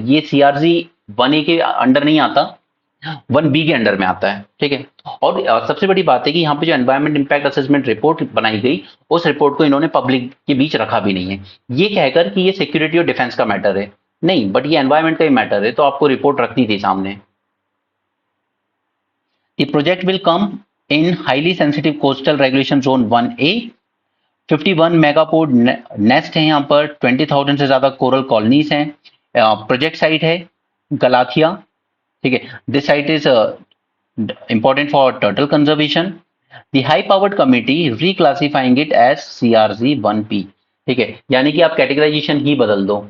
ये CRZ 1A के अंडर नहीं आता, 1B के अंडर में आता है। ठीक है, और सबसे बड़ी बात है कि यहाँ पे जो एनवायरमेंट इंपैक्ट असेसमेंट रिपोर्ट बनाई गई, उस रिपोर्ट को इन्होंने पब्लिक के बीच रखा भी नहीं है, ये कहकर कि ये सिक्योरिटी और डिफेंस का मैटर है। नहीं, बट ये एनवायरमेंट का ही मैटर है, तो आपको रिपोर्ट रखनी थी सामने। The project will come in highly sensitive coastal regulation zone 1A। 51 megapode nest है यहाँ पर, 20,000 से ज्यादा कोरल कॉलोनीज हैं। प्रोजेक्ट साइट है गलाथिया। ठीक है, this site is important for turtle conservation. The high powered committee reclassifying it as CRZ 1P। ठीक है, यानी कि आप कैटेगराइजेशन ही बदल दो,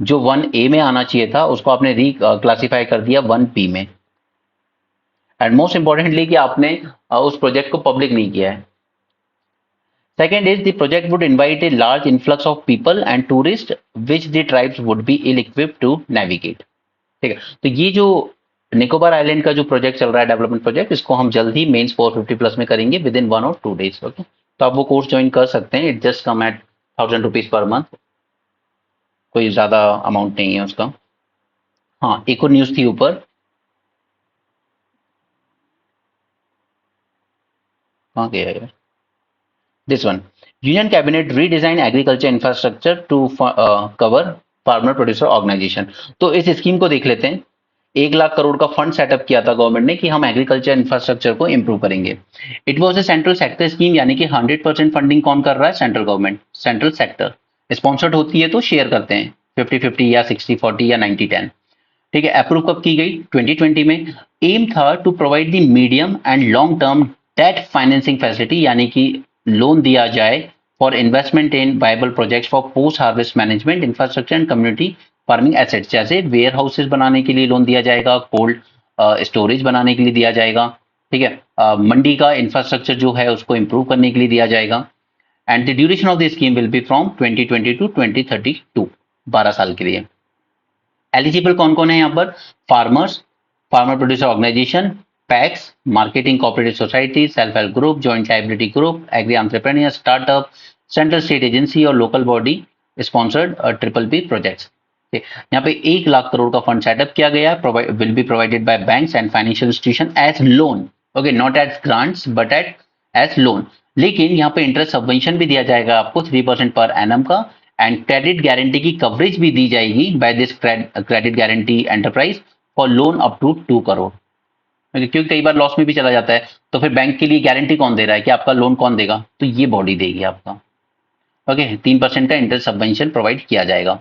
जो 1A में आना चाहिए था उसको आपने रिक्लासीफाई कर दिया 1P में। एंड मोस्ट इंपॉर्टेंटली कि आपने उस प्रोजेक्ट को पब्लिक नहीं किया है। Second is the project would invite a large influx of people and tourists which the tribes would be ill equipped to navigate। ठीक है, तो ये जो निकोबार आइलैंड का जो प्रोजेक्ट चल रहा है, डेवलपमेंट प्रोजेक्ट, इसको हम जल्द ही मेंस 450 प्लस में करेंगे विद इन 1 और 2 डेज। ओके, तो आप वो कोर्स ज्वाइन कर सकते हैं। It just come at 1,000 rupees per month, कोई ज्यादा अमाउंट नहीं है उसका। हाँ, एक और न्यूज थी ऊपर, कहाँ गया यार, this one. Union cabinet redesign agriculture infrastructure to cover farmer producer organisation. तो इस स्कीम को देख लेते हैं। 1 लाख करोड़ का फंड सेटअप किया था गवर्नमेंट ने कि हम एग्रीकल्चर इंफ्रास्ट्रक्चर को इंप्रूव करेंगे। It was a central sector scheme, यानी कि 100% फंडिंग कौन कर रहा है, central government. Central sector sponsored होती है तो शेयर करते हैं 50-50 या 60-40 या 90-10। ठीक है, अप्रूव कब की गई, 2020 में। एम था to provide the medium and long term debt financing facility, यानी कि लोन दिया जाए for investment in viable projects for post harvest management infrastructure and community farming assets. जैसे वेयर हाउसेज बनाने के लिए लोन दिया जाएगा, कोल्ड स्टोरेज बनाने के लिए दिया जाएगा। ठीक है, मंडी का इंफ्रास्ट्रक्चर जो है उसको इंप्रूव करने के लिए दिया जाएगा। And the duration of the scheme will be from 2020 to 2032, 12 साल के लिए। एलिजिबल कौन कौन है यहाँ पर, farmers, farmer producer organisation, PACS, marketing cooperative society, self help group, joint liability group, agri entrepreneur, startup, central state agency और local body sponsored BBB projects. यहाँ पे 1 लाख करोड़ का फंड सेटअप किया गया है, will be provided by banks and financial institution as loan. Okay, not as grants but as loan. लेकिन यहाँ पे इंटरेस्ट सबवेंशन भी दिया जाएगा आपको 3% पर एनम का, एंड क्रेडिट गारंटी की कवरेज भी दी जाएगी by this credit guarantee enterprise for loan up to 2 crore. क्योंकि कई बार लॉस में भी चला जाता है, तो फिर बैंक के लिए गारंटी कौन दे रहा है कि आपका लोन कौन देगा, तो ये बॉडी देगी आपका। ओके, 3% का इंटरेस्ट सबवेंशन प्रोवाइड किया जाएगा।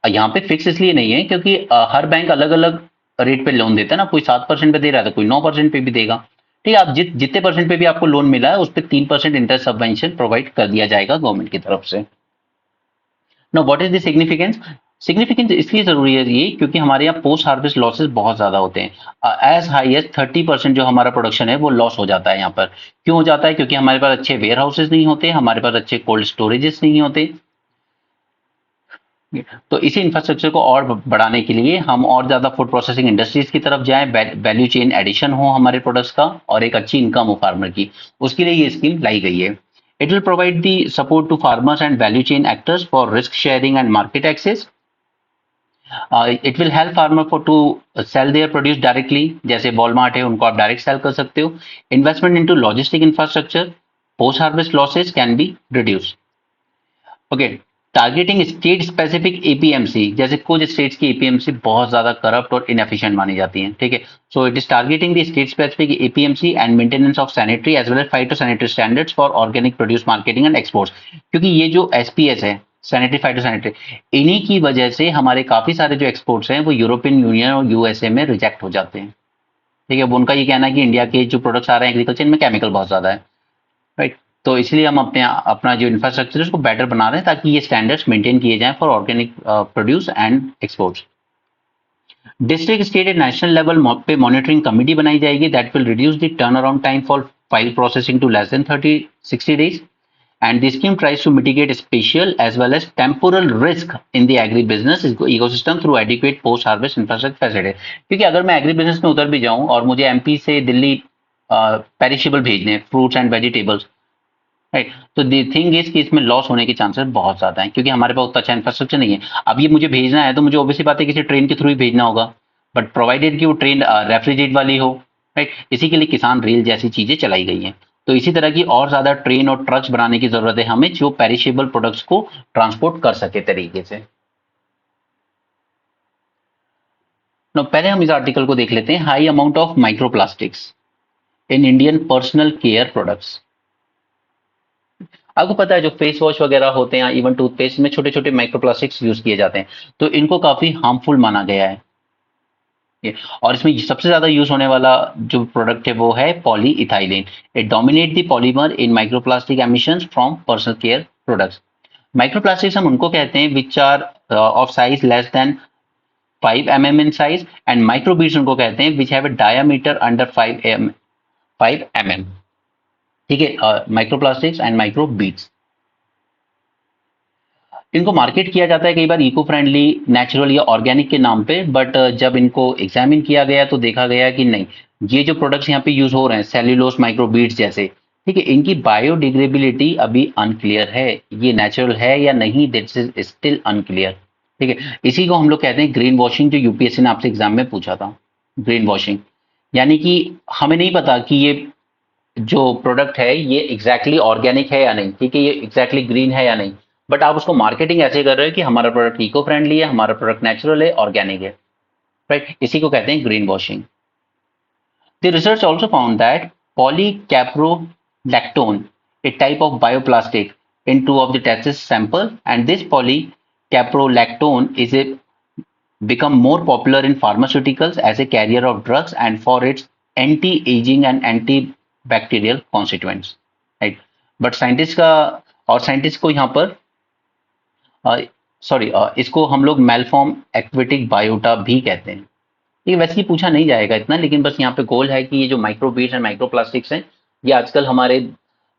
यहाँ पे फिक्स इसलिए नहीं है क्योंकि हर बैंक अलग अलग रेट पे लोन देता है ना, कोई 7% पे दे रहा है तो कोई 9% पे भी देगा। ठीक है, आप जितने परसेंट पे भी आपको लोन मिला है उस पर 3% इंटरेस्ट सबवेंशन प्रोवाइड कर दिया जाएगा गवर्नमेंट की तरफ से। No, what is the significance, significance इसलिए जरूरी है ये क्योंकि हमारे यहाँ पोस्ट हार्वेस्ट लॉसेस बहुत ज्यादा होते हैं। एज हाई एज 30% जो हमारा प्रोडक्शन है वो लॉस हो जाता है यहाँ पर। क्यों हो जाता है, क्योंकि हमारे पास अच्छे वेयर हाउसेज नहीं होते, हमारे पास अच्छे कोल्ड स्टोरेजेस नहीं होते। तो इसी इंफ्रास्ट्रक्चर को और बढ़ाने के लिए हम और ज्यादा फूड प्रोसेसिंग इंडस्ट्रीज की तरफ जाएं, वैल्यू चेन एडिशन हो हमारे प्रोडक्ट्स का और एक अच्छी इनकम हो फार्मर की, उसके लिए ये स्कीम लाई गई है। It will provide the support to farmers and value chain actors for risk sharing and market access. It will help farmer for to sell their produce directly, जैसे वॉलमार्ट है उनको आप डायरेक्ट सेल कर सकते हो। Investment into logistic infrastructure, post harvest losses can be reduce. Okay, targeting state specific APMC, जैसे कुछ स्टेट्स की एपीएमसी बहुत ज्यादा करप्ट और इनएफिशिएंट मानी जाती हैं, ठीक है। So it is targeting the state specific APMC and maintenance of sanitary as well as phytosanitary standards for organic produce marketing and exports. क्योंकि ये जो एसपीएस है, सैनिटरी फाइटोसैनिटरी, इन्हीं की वजह से हमारे काफी सारे जो एक्सपोर्ट्स हैं वो यूरोपियन यूनियन और यूएसए में रिजेक्ट हो जाते हैं, ठीक है। अब उनका ये कहना है कि इंडिया के जो प्रोडक्ट्स आ रहे हैं एग्रीकल्चर में केमिकल बहुत ज्यादा है, राइट। तो इसलिए हम अपना जो इंफ्रास्ट्रक्चर है उसको बेटर बना रहे हैं ताकि ये स्टैंडर्ड्स मेंटेन किए जाएं for organic produce and exports. District state and national level पे मॉनिटरिंग कमिटी बनाई जाएगी that will reduce the turn around time for file processing to less than 30-60 days, and the scheme tries to mitigate spatial as well as temporal risk in the agri-business ecosystem through adequate post-harvest infrastructure facility। क्योंकि अगर मैं एग्री बिजनेस में उतर भी जाऊं और मुझे एमपी से दिल्ली पेरिशेबल भेजने फ्रूट्स एंड वेजिटेबल्स, राइट, तो द थिंग इज कि इसमें लॉस होने के चांसेस बहुत ज्यादा हैं क्योंकि हमारे पास उतना अच्छा इंफ्रास्ट्रक्चर नहीं है। अब ये मुझे भेजना है तो मुझे ऑब्वियसली बात है किसी ट्रेन के थ्रू ही भेजना होगा, बट प्रोवाइडेड कि वो ट्रेन रेफ्रिजरेट वाली हो, राइट। इसी के लिए किसान रेल जैसी चीजें चलाई गई हैं। तो इसी तरह की और ज्यादा ट्रेन और ट्रक्स बनाने की जरूरत है हमें जो पेरिशेबल प्रोडक्ट्स को ट्रांसपोर्ट कर सके तरीके से। तो पहले हम इस आर्टिकल को देख लेते हैं, high amount of microplastics in Indian personal care products. आपको पता है जो फेस वॉश वगैरह होते हैं, इवन टूथपेस्ट में छोटे छोटे माइक्रोप्लास्टिक्स यूज किए जाते हैं, तो इनको काफी हार्मफुल माना गया है और इसमें सबसे ज्यादा यूज होने वाला जो प्रोडक्ट है वो है polyethylene. It dominate the polymer in microplastic emissions from personal care products. Microplastics हम उनको कहते हैं which are of size less than 5 mm in size, and microbeads उनको कहते हैं which have a diameter under 5 mm, ठीक है। माइक्रोप्लास्टिक्स एंड माइक्रोबीड्स, इनको मार्केट किया जाता है कई बार इको फ्रेंडली, नेचुरल या ऑर्गेनिक के नाम पे, बट जब इनको एग्जामिन किया गया तो देखा गया कि नहीं, ये जो प्रोडक्ट्स यहाँ पे यूज हो रहे हैं सेल्यूलोस माइक्रोबीड्स जैसे, ठीक है, इनकी बायोडिग्रेडेबिलिटी अभी अनक्लियर है, ये नेचुरल है या नहीं, दिस इज स्टिल अनक्लियर, ठीक है। इसी को हम लोग कहते हैं ग्रीन वॉशिंग, जो यूपीएससी ने आपसे एग्जाम में पूछा था। ग्रीन वॉशिंग यानी कि हमें नहीं पता कि ये जो प्रोडक्ट है ये एग्जैक्टली ऑर्गेनिक है या नहीं, ठीक है, ये एग्जैक्टली ग्रीन है या नहीं, बट आप उसको मार्केटिंग ऐसे कर रहे हो कि हमारा प्रोडक्ट इको फ्रेंडली है, हमारा प्रोडक्ट नेचुरल है, ऑर्गेनिक है, राइट। इसी को कहते हैं green washing. The research also found that polycaprolactone, a type of bioplastic, in two of the test sample, and this polycaprolactone is a become more popular in pharmaceuticals as a carrier of drugs and for its anti-aging and antibacterial constituents, right। But scientist का और साइंटिस्ट को यहाँ पर सॉरी इसको हम लोग मेलफॉर्म एक्विटिक बायोटा भी कहते हैं। ये वैसे ही पूछा नहीं जाएगा इतना, लेकिन बस यहाँ पे गोल है कि ये जो माइक्रोबीड्स एंड माइक्रोप्लास्टिक्स हैं ये आजकल हमारे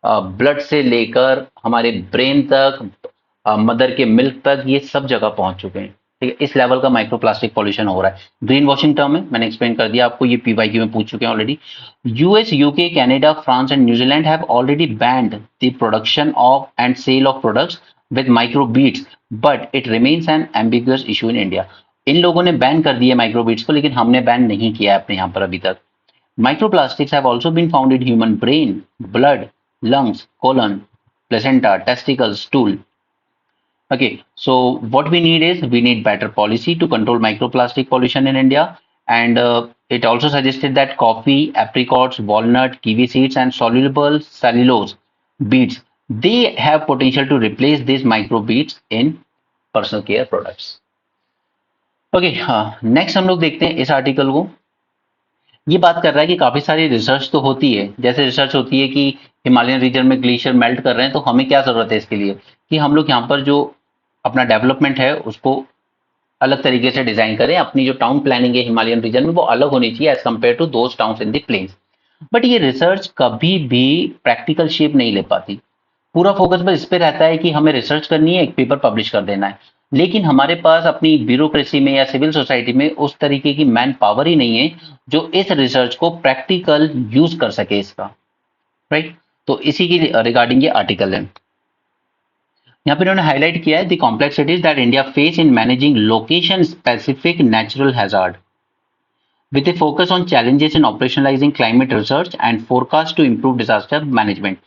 ब्लड से लेकर हमारे ब्रेन तक, मदर के मिल्क तक, ये सब जगह पहुंच चुके हैं, ठीक है। इस लेवल का माइक्रोप्लास्टिक पॉल्यूशन हो रहा है। ग्रीन वॉशिंग टर्म है, मैंने एक्सप्लेन कर दिया आपको, ये पीवाईक्यू में पूछ चुके हैं already. US, UK, Canada, France and New Zealand have already banned the production of and sale of products with microbeads, but it remains an ambiguous issue in India. इन लोगों ने बैन कर दिया माइक्रोबीड्स को, लेकिन हमने बैन नहीं किया है अपने यहाँ पर अभी तक। Microplastics have also been found in human brain, blood, lungs, colon, placenta, testicles, stool. Okay, so what we need is we need better policy to control microplastic pollution in India, and it also suggested that coffee, apricots, walnut, kiwi seeds, and soluble cellulose beads, they have potential to replace these microbeads in personal care products. Okay, next हम लोग देखते हैं इस आर्टिकल को। ये बात कर रहा है कि काफी सारी रिसर्च तो होती है, जैसे रिसर्च होती है कि हिमालयन रीजन में ग्लेशियर मेल्ट कर रहे हैं तो हमें क्या जरूरत है इसके लिए कि हम लोग यहाँ पर जो अपना डेवलपमेंट है उसको अलग तरीके से डिजाइन करें, अपनी जो टाउन प्लानिंग है हिमालयन रीजन में वो अलग होनी चाहिए as compare to those towns in the plains. But ये रिसर्च कभी भी प्रैक्टिकल शेप नहीं ले पाती। पूरा फोकस बस इस पे रहता है कि हमें रिसर्च करनी है, एक पेपर पब्लिश कर देना है, लेकिन हमारे पास अपनी ब्यूरोक्रेसी में या सिविल सोसाइटी में उस तरीके की मैन पावर ही नहीं है जो इस रिसर्च को प्रैक्टिकल यूज कर सके इसका, राइट। तो इसी के रिगार्डिंग ये आर्टिकल है। यहाँ पे इन्होंने हाईलाइट किया है the complexities that India face in managing location specific natural hazard with a focus on challenges in operationalizing climate research and forecast to improve disaster management.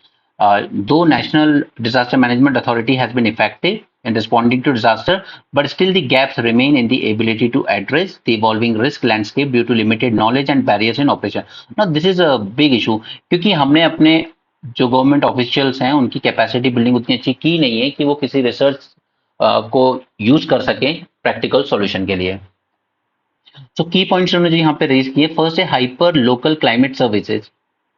Though National Disaster Management Authority has been effective in responding to disaster, but still the gaps remain in the ability to address the evolving risk landscape due to limited knowledge and barriers in operation. Now, this is a big issue क्योंकि हमने अपने जो गवर्नमेंट ऑफिशियल्स हैं उनकी कैपेसिटी बिल्डिंग उतनी अच्छी की नहीं है कि वो किसी रिसर्च को यूज कर सकें प्रैक्टिकल सॉल्यूशन के लिए। So key points उन्होंने जो यहाँ पे रेज किए, फर्स्ट है hyper local climate services.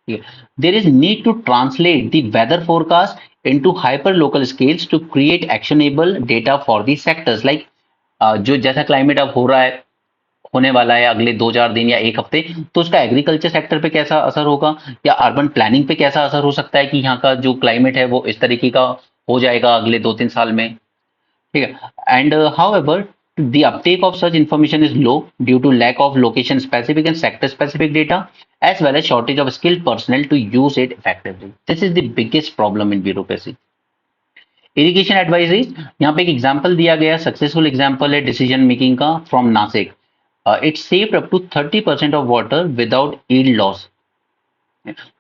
There is need to translate the weather forecast into hyper local scales to create actionable data for the sectors like जो जैसा क्लाइमेट अब हो रहा है, होने वाला है अगले 2-4 दिन या एक हफ्ते, तो उसका एग्रीकल्चर सेक्टर पे कैसा असर होगा या अर्बन प्लानिंग पे कैसा असर हो सकता है कि यहाँ का जो क्लाइमेट है वो इस तरीके का हो जाएगा अगले 2-3 साल में, ठीक है। And however the uptake of such information is low due to lack of location specific and sector specific data as well as shortage of skilled personnel to use it effectively. This is the biggest problem in bureaucracy. Irrigation advisories, यहाँ पे एक एग्जांपल दिया गया, सक्सेसफुल एग्जांपल है डिसीजन मेकिंग का from Nashik. It saved up to 30% of water without yield loss.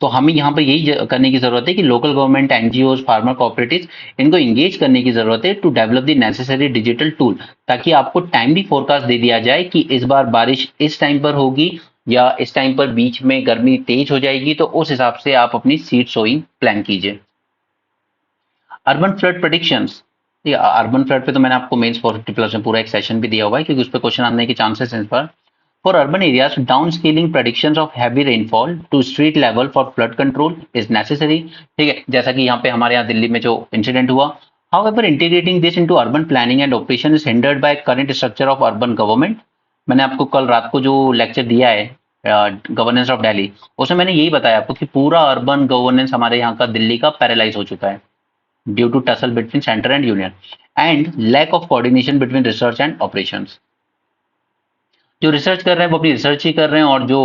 तो हमें यहाँ पर यही करने की जरूरत है कि local government, NGO, farmer cooperatives, इनको एंगेज करने की जरूरत है to develop the necessary digital tool, ताकि आपको टाइमली फोरकास्ट दे दिया जाए कि इस बार बारिश इस टाइम पर होगी या इस टाइम पर बीच में गर्मी तेज हो जाएगी, तो उस हिसाब से आप अपनी सीड सोइंग प्लान कीजिए। Urban flood predictions, urban flood पे तो मैंने आपको मेंस 40+ में पूरा एक सेशन भी दिया हुआ है क्योंकि उस पर क्वेश्चन आने के चांसेस हैं इस पर। For urban areas, downscaling predictions of heavy rainfall to street level for flood control is necessary. ठीक है, जैसा कि यहाँ पे हमारे यहाँ दिल्ली में जो इंसिडेंट हुआ। However, integrating this into urban planning and operation is hindered by current structure of urban government. मैंने आपको कल रात को जो लेक्चर दिया है गवर्नेंस ऑफ दिल्ली, उसमें मैंने यही बताया आपको कि पूरा अर्बन गवर्नेंस हमारे यहाँ का दिल्ली का पैरालाइज हो चुका है due to tussle between centre and union and lack of coordination between research and operations. जो रिसर्च कर रहे हैं वो अपनी रिसर्च ही कर रहे हैं और जो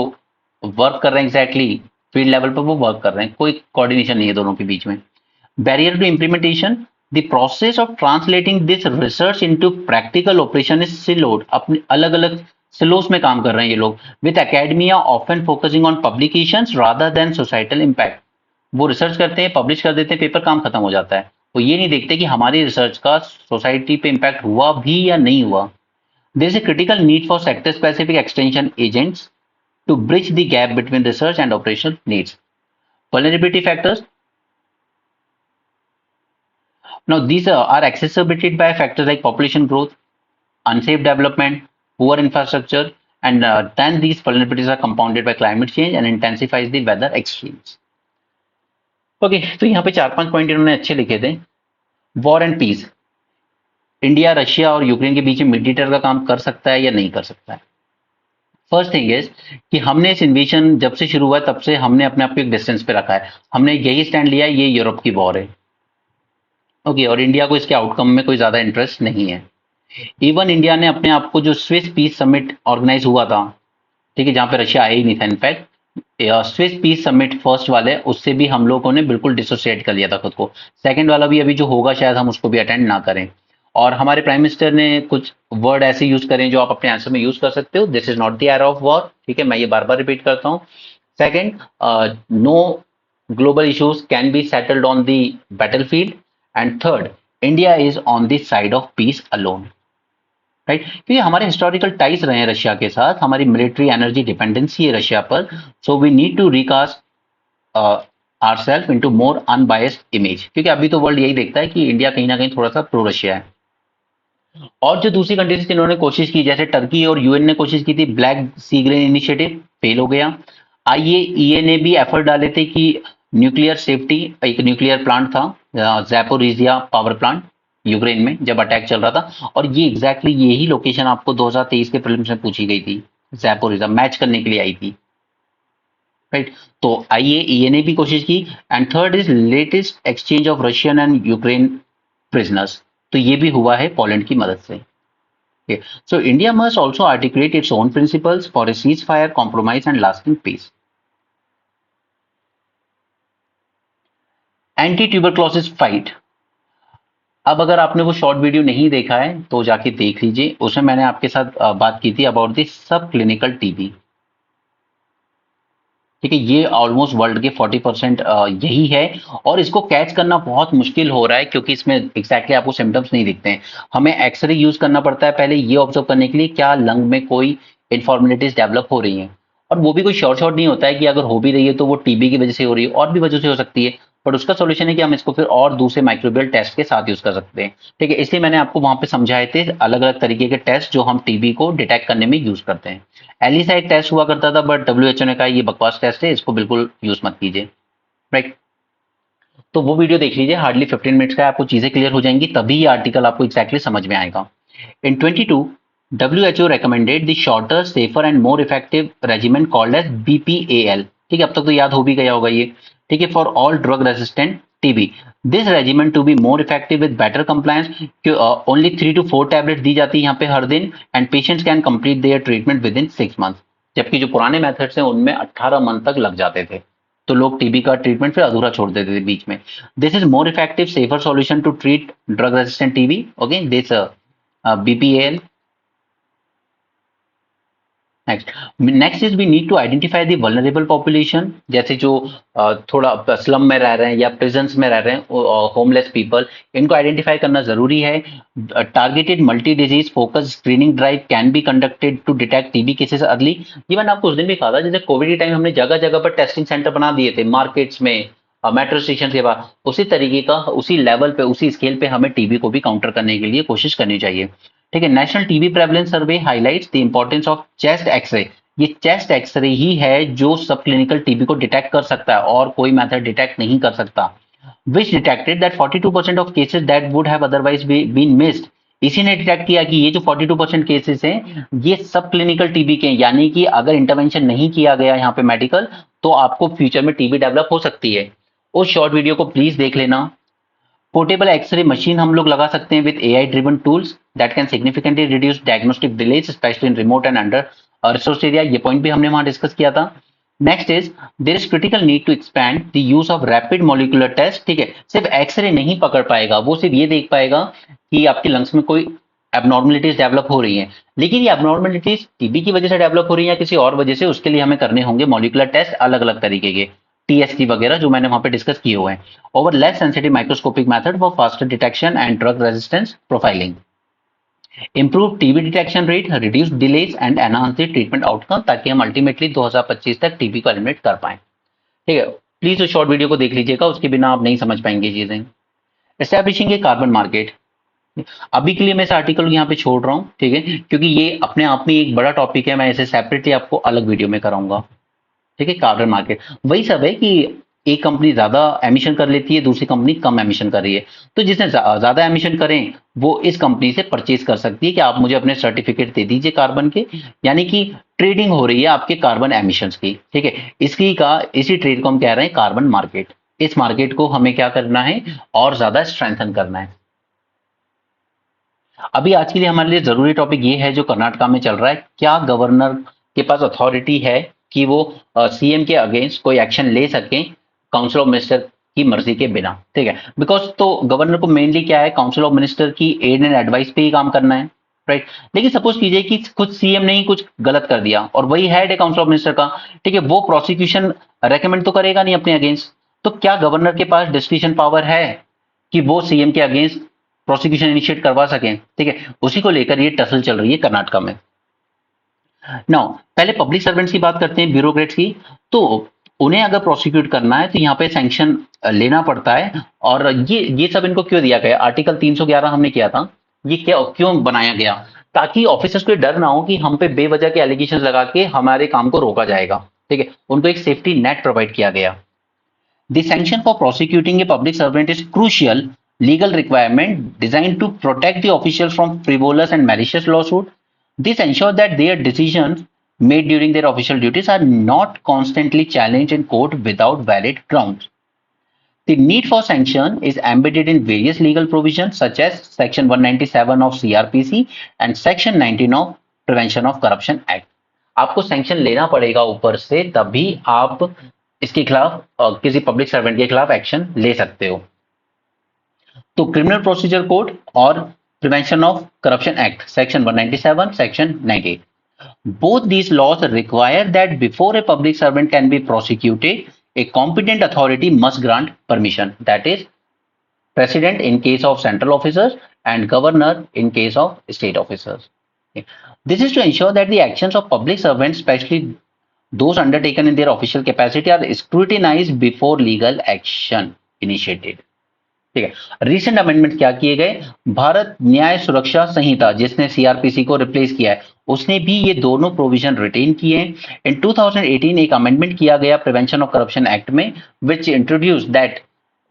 वर्क कर रहे हैं एग्जैक्टली फील्ड लेवल पर वो वर्क कर रहे हैं, कोई कोऑर्डिनेशन नहीं है दोनों के बीच में। Barrier to implementation, the process of translating this research into practical operation is siloed. अपने अलग अलग सिलोस में काम कर रहे हैं ये लोग, with academia often focusing on publications rather than societal impact. वो रिसर्च करते हैं, पब्लिश कर देते हैं, पेपर, काम खत्म हो जाता है। वो ये नहीं देखते कि हमारी रिसर्च का सोसाइटी पे इम्पैक्ट हुआ भी या नहीं हुआ। There is a critical need for sector-specific extension agents to bridge the gap between research and operational needs. Vulnerability factors. Now, these are exacerbated by factors like population growth, unsafe development, poor infrastructure, and then these vulnerabilities are compounded by climate change and intensifies the weather extremes. Okay, तो यहाँ पे 4-5 पॉइंट इन्होंने अच्छे लिखे थे। War and peace, India, Russia और यूक्रेन के बीच में मीडिएटर का काम कर सकता है या नहीं कर सकता है। फर्स्ट थिंग इज कि हमने इस इन्वेजन जब से शुरू हुआ तब से हमने अपने आप को एक डिस्टेंस पे रखा है, हमने यही स्टैंड लिया है ये यूरोप की वॉर है, ओके, और इंडिया को इसके आउटकम में कोई ज्यादा इंटरेस्ट नहीं है। इवन इंडिया ने अपने आप को जो स्विस पीस समिट ऑर्गेनाइज हुआ था, ठीक है, जहां पे रशिया आया ही नहीं था, in fact Swiss peace summit first वाले, उससे भी हम लोगों ने बिल्कुल डिसोसिएट कर लिया था खुद को। सेकंड वाला भी अभी जो होगा शायद हम उसको भी अटेंड ना करें। और हमारे प्राइम मिनिस्टर ने कुछ वर्ड ऐसे यूज करें जो आप अपने आंसर में यूज कर सकते हो, this is not the era of war, ठीक है, मैं ये बार बार रिपीट करता हूँ। Second, no global issues can be settled on the battlefield, and third, India is on the side of peace alone, right, क्योंकि हमारे हिस्टोरिकल टाइज रहे हैं रशिया के साथ, हमारी मिलिट्री एनर्जी डिपेंडेंसी है रशिया पर, so we need to recast ourselves into more unbiased image, क्योंकि अभी तो वर्ल्ड यही देखता है कि इंडिया कहीं ना कहीं थोड़ा सा प्रो रशिया है। और जो दूसरी कंट्रीज इन्होंने कोशिश की, जैसे टर्की और यूएन ने कोशिश की थी, ब्लैक सी ग्रीन इनिशिएटिव फेल हो गया। आईएईए ने भी एफर्ट डाले थे कि न्यूक्लियर सेफ्टी, एक न्यूक्लियर प्लांट था ज़ैपोरिजिया पावर प्लांट यूक्रेन में जब अटैक चल रहा था, और ये एग्जैक्टली यही लोकेशन आपको 2023 के प्रीलिम्स में पूछी गई थी, ज़ैपोरिजिया मैच करने के लिए आई थी, राइट। तो आईएईए ने भी कोशिश की। And third is latest exchange of Russian and Ukraine prisoners, तो ये भी हुआ है पोलैंड की मदद से। So India must also articulate its own principles for a ceasefire, compromise and lasting peace. Anti tuberculosis fight. अब अगर आपने वो शॉर्ट वीडियो नहीं देखा है तो जाके देख लीजिए, उसमें मैंने आपके साथ बात की थी about the sub clinical TB. ठीक है, ये ऑलमोस्ट वर्ल्ड के 40% यही है, और इसको कैच करना बहुत मुश्किल हो रहा है क्योंकि इसमें एग्जैक्टली आपको सिम्टम्स नहीं दिखते हैं। हमें एक्सरे यूज करना पड़ता है पहले ये ऑब्जर्व करने के लिए क्या लंग में कोई इन्फॉर्मेलिटीज डेवलप हो रही है, और वो भी कोई शॉर्ट शॉर्ट नहीं होता है कि अगर हो भी रही है तो वो टीबी की वजह से हो रही है, और भी वजह से हो सकती है। बट उसका सोल्यूशन है कि हम इसको फिर और दूसरे माइक्रोबियल टेस्ट के साथ यूज कर सकते हैं। ठीक है, इसलिए मैंने आपको वहां पे समझाए थे अलग अलग तरीके के टेस्ट जो हम टीबी को डिटेक्ट करने में यूज करते हैं। एलिसा एक टेस्ट हुआ करता था, बट डब्ल्यूएचओ ने कहा ये बकवास टेस्ट है, इसको बिल्कुल यूज मत कीजिए। राइट, तो वो वीडियो देख लीजिए, हार्डली 15 मिनट्स का है, आपको चीजें क्लियर हो जाएंगी, तभी ये आर्टिकल आपको एक्जैक्टली समझ में आएगा। इन 22, WHO recommended the shorter, safer and more effective regimen called as BPAL। ठीक है, अब तक तो याद हो भी गया होगा ये। ठीक है, for all drug resistant TB, this regiment to be more effective with better compliance. Only 3 to 4 tablet दी जाती है यहाँ पे हर दिन, and patients can complete their treatment within 6 months। जबकि जो पुराने मेथड्स हैं उनमें 18 मंथ तक लग जाते थे, तो लोग टीबी का ट्रीटमेंट फिर अधूरा छोड़ देते थे बीच में। This is more effective safer solution to treat drug resistant TB. Okay, this BPAL। Next is we need to identify the vulnerable population, जैसे जो थोड़ा स्लम में रह रहे हैं या प्रिजन्स में रह रहे हैं, होमलेस पीपल, इनको आइडेंटिफाई करना जरूरी है। Targeted multi disease focus screening drive can be conducted to detect TB cases early. ये मैंने आपको उस दिन भी कहा था, जैसे कोविड के टाइम हमने जगह जगह पर टेस्टिंग सेंटर बना दिए थे मार्केट्स में, मेट्रो स्टेशन के बाद, उसी तरीके का उसी लेवल पे उसी स्केल पे हमें टीबी को भी काउंटर करने के लिए कोशिश करनी चाहिए। ठीक है, national TB prevalence survey highlights the importance of chest X-ray. ये चेस्ट एक्सरे ही है जो सब क्लिनिकल टीबी को डिटेक्ट कर सकता है और कोई मेथड डिटेक्ट नहीं कर सकता। Which detected that 42% of cases that would have otherwise been missed. इसी ने डिटेक्ट किया कि ये जो 42% केसेस हैं ये सब क्लिनिकल टीबी के हैं, यानी कि अगर इंटरवेंशन नहीं किया गया यहाँ पे मेडिकल, तो आपको फ्यूचर में टीबी डेवलप हो सकती है। उस शॉर्ट वीडियो को प्लीज देख लेना। पोर्टेबल एक्सरे मशीन हम लोग लगा सकते हैं with AI driven tools that can significantly reduce diagnostic delays especially in remote and under resource area. ये पॉइंट भी हमने वहां डिस्कस किया था। Next is there is critical need to expand the use of rapid molecular test. ठीक है, सिर्फ एक्सरे नहीं पकड़ पाएगा, वो सिर्फ ये देख पाएगा कि आपके लंग्स में कोई एबनॉर्मलिटीज डेवलप हो रही हैं, लेकिन ये एबनॉर्मलिटीज टीबी की वजह से डेवलप हो रही है या किसी और वजह से, उसके लिए हमें करने होंगे मॉलिक्यूलर टेस्ट अलग अलग तरीके के, TST वगैरह जो मैंने वहां पे डिस्कस किए हुए हैं। Over less sensitive microscopic method for faster detection and drug resistance profiling. Improve TB detection rate, reduce delays and enhance the treatment outcome, ताकि हम अल्टीमेटली 2025 तक टीबी को एलिमिनेट कर पाए। ठीक है, प्लीज उस शॉर्ट वीडियो को देख लीजिएगा, उसके बिना आप नहीं समझ पाएंगे चीजें। एस्टैब्लिशिंग ए कार्बन मार्केट। अभी के लिए मैं इस आर्टिकल को यहाँ पे छोड़ रहा हूँ, ठीक है, क्योंकि ये अपने आप में एक बड़ा टॉपिक है, मैं इसे सेपरेटली आपको अलग वीडियो में कराऊंगा। ठीक है, कार्बन मार्केट वही सब है कि एक कंपनी ज्यादा एमिशन कर लेती है, दूसरी कंपनी कम एमिशन कर रही है, तो जिसने ज्यादा एमिशन करें वो इस कंपनी से परचेज कर सकती है कि आप मुझे अपने सर्टिफिकेट दे दीजिए कार्बन के, यानी कि ट्रेडिंग हो रही है आपके कार्बन एमिशंस की। ठीक है, इसी ट्रेड को हम कह रहे हैं कार्बन मार्केट। इस मार्केट को हमें क्या करना है और ज्यादा स्ट्रेंथन करना है। अभी आज के लिए हमारे लिए जरूरी टॉपिक ये है जो कर्नाटका में चल रहा है, क्या गवर्नर के पास अथॉरिटी है कि वो CM के अगेंस्ट कोई एक्शन ले सके काउंसिल ऑफ मिनिस्टर की मर्जी के बिना। ठीक है, बिकॉज तो गवर्नर को मेनली क्या है, काउंसिल ऑफ मिनिस्टर की एड एंड एडवाइस पे ही काम करना है। राइट, लेकिन सपोज कीजिए कि खुद CM ने ही कुछ गलत कर दिया और वही हेड है काउंसिल ऑफ मिनिस्टर का, ठीक है, वो प्रोसिक्यूशन रेकमेंड तो करेगा नहीं अपने अगेंस्ट, तो क्या गवर्नर के पास डिस्क्रिशन पावर है कि वो CM के अगेंस्ट प्रोसिक्यूशन इनिशिएट करवा सकें। ठीक है, उसी को लेकर ये टसल चल रही है कर्नाटका में। नाउ पहले पब्लिक सर्वेंट्स की बात करते हैं, ब्यूरोक्रेट्स की। तो उन्हें अगर प्रोसिक्यूट करना है तो यहाँ पे सैंक्शन लेना पड़ता है, और ये सब इनको क्यों दिया गया, आर्टिकल 311 हमने किया था, ये क्या क्यों बनाया गया, ताकि ऑफिसर्स को डर ना हो कि हम पे बेवजह के एलिगेशन लगा के हमारे काम को रोका जाएगा। ठीक है, उनको एक सेफ्टी नेट प्रोवाइड किया गया। The sanction for prosecuting a public servant is crucial legal requirement designed to protect the officials from frivolous and malicious lawsuit. This ensures that their decisions made during their official duties are not constantly challenged in court without valid grounds. The need for sanction is embedded in various legal provisions such as Section 197 of CRPC and Section 19 of Prevention of Corruption Act. आपको सैंक्शन लेना पड़ेगा ऊपर से, तभी आप इसके खिलाफ किसी पब्लिक सर्वेंट के खिलाफ एक्शन ले सकते हो। तो क्रिमिनल प्रोसीजर कोड और prevention of corruption act section 197, section 98, both these laws require that before a public servant can be prosecuted, a competent authority must grant permission, that is president in case of central officers and governor in case of state officers. Okay. This is to ensure that the actions of public servants, especially those undertaken in their official capacity, are scrutinized before legal action initiated. ठीक है। रिसेंट अमेंडमेंट क्या किए गए, भारत न्याय सुरक्षा संहिता जिसने सीआरपीसी को रिप्लेस किया है, उसने भी ये दोनों प्रोविजन रिटेन किए हैं। इन 2018 एक अमेंडमेंट किया गया प्रिवेंशन ऑफ करप्शन एक्ट में, which introduce that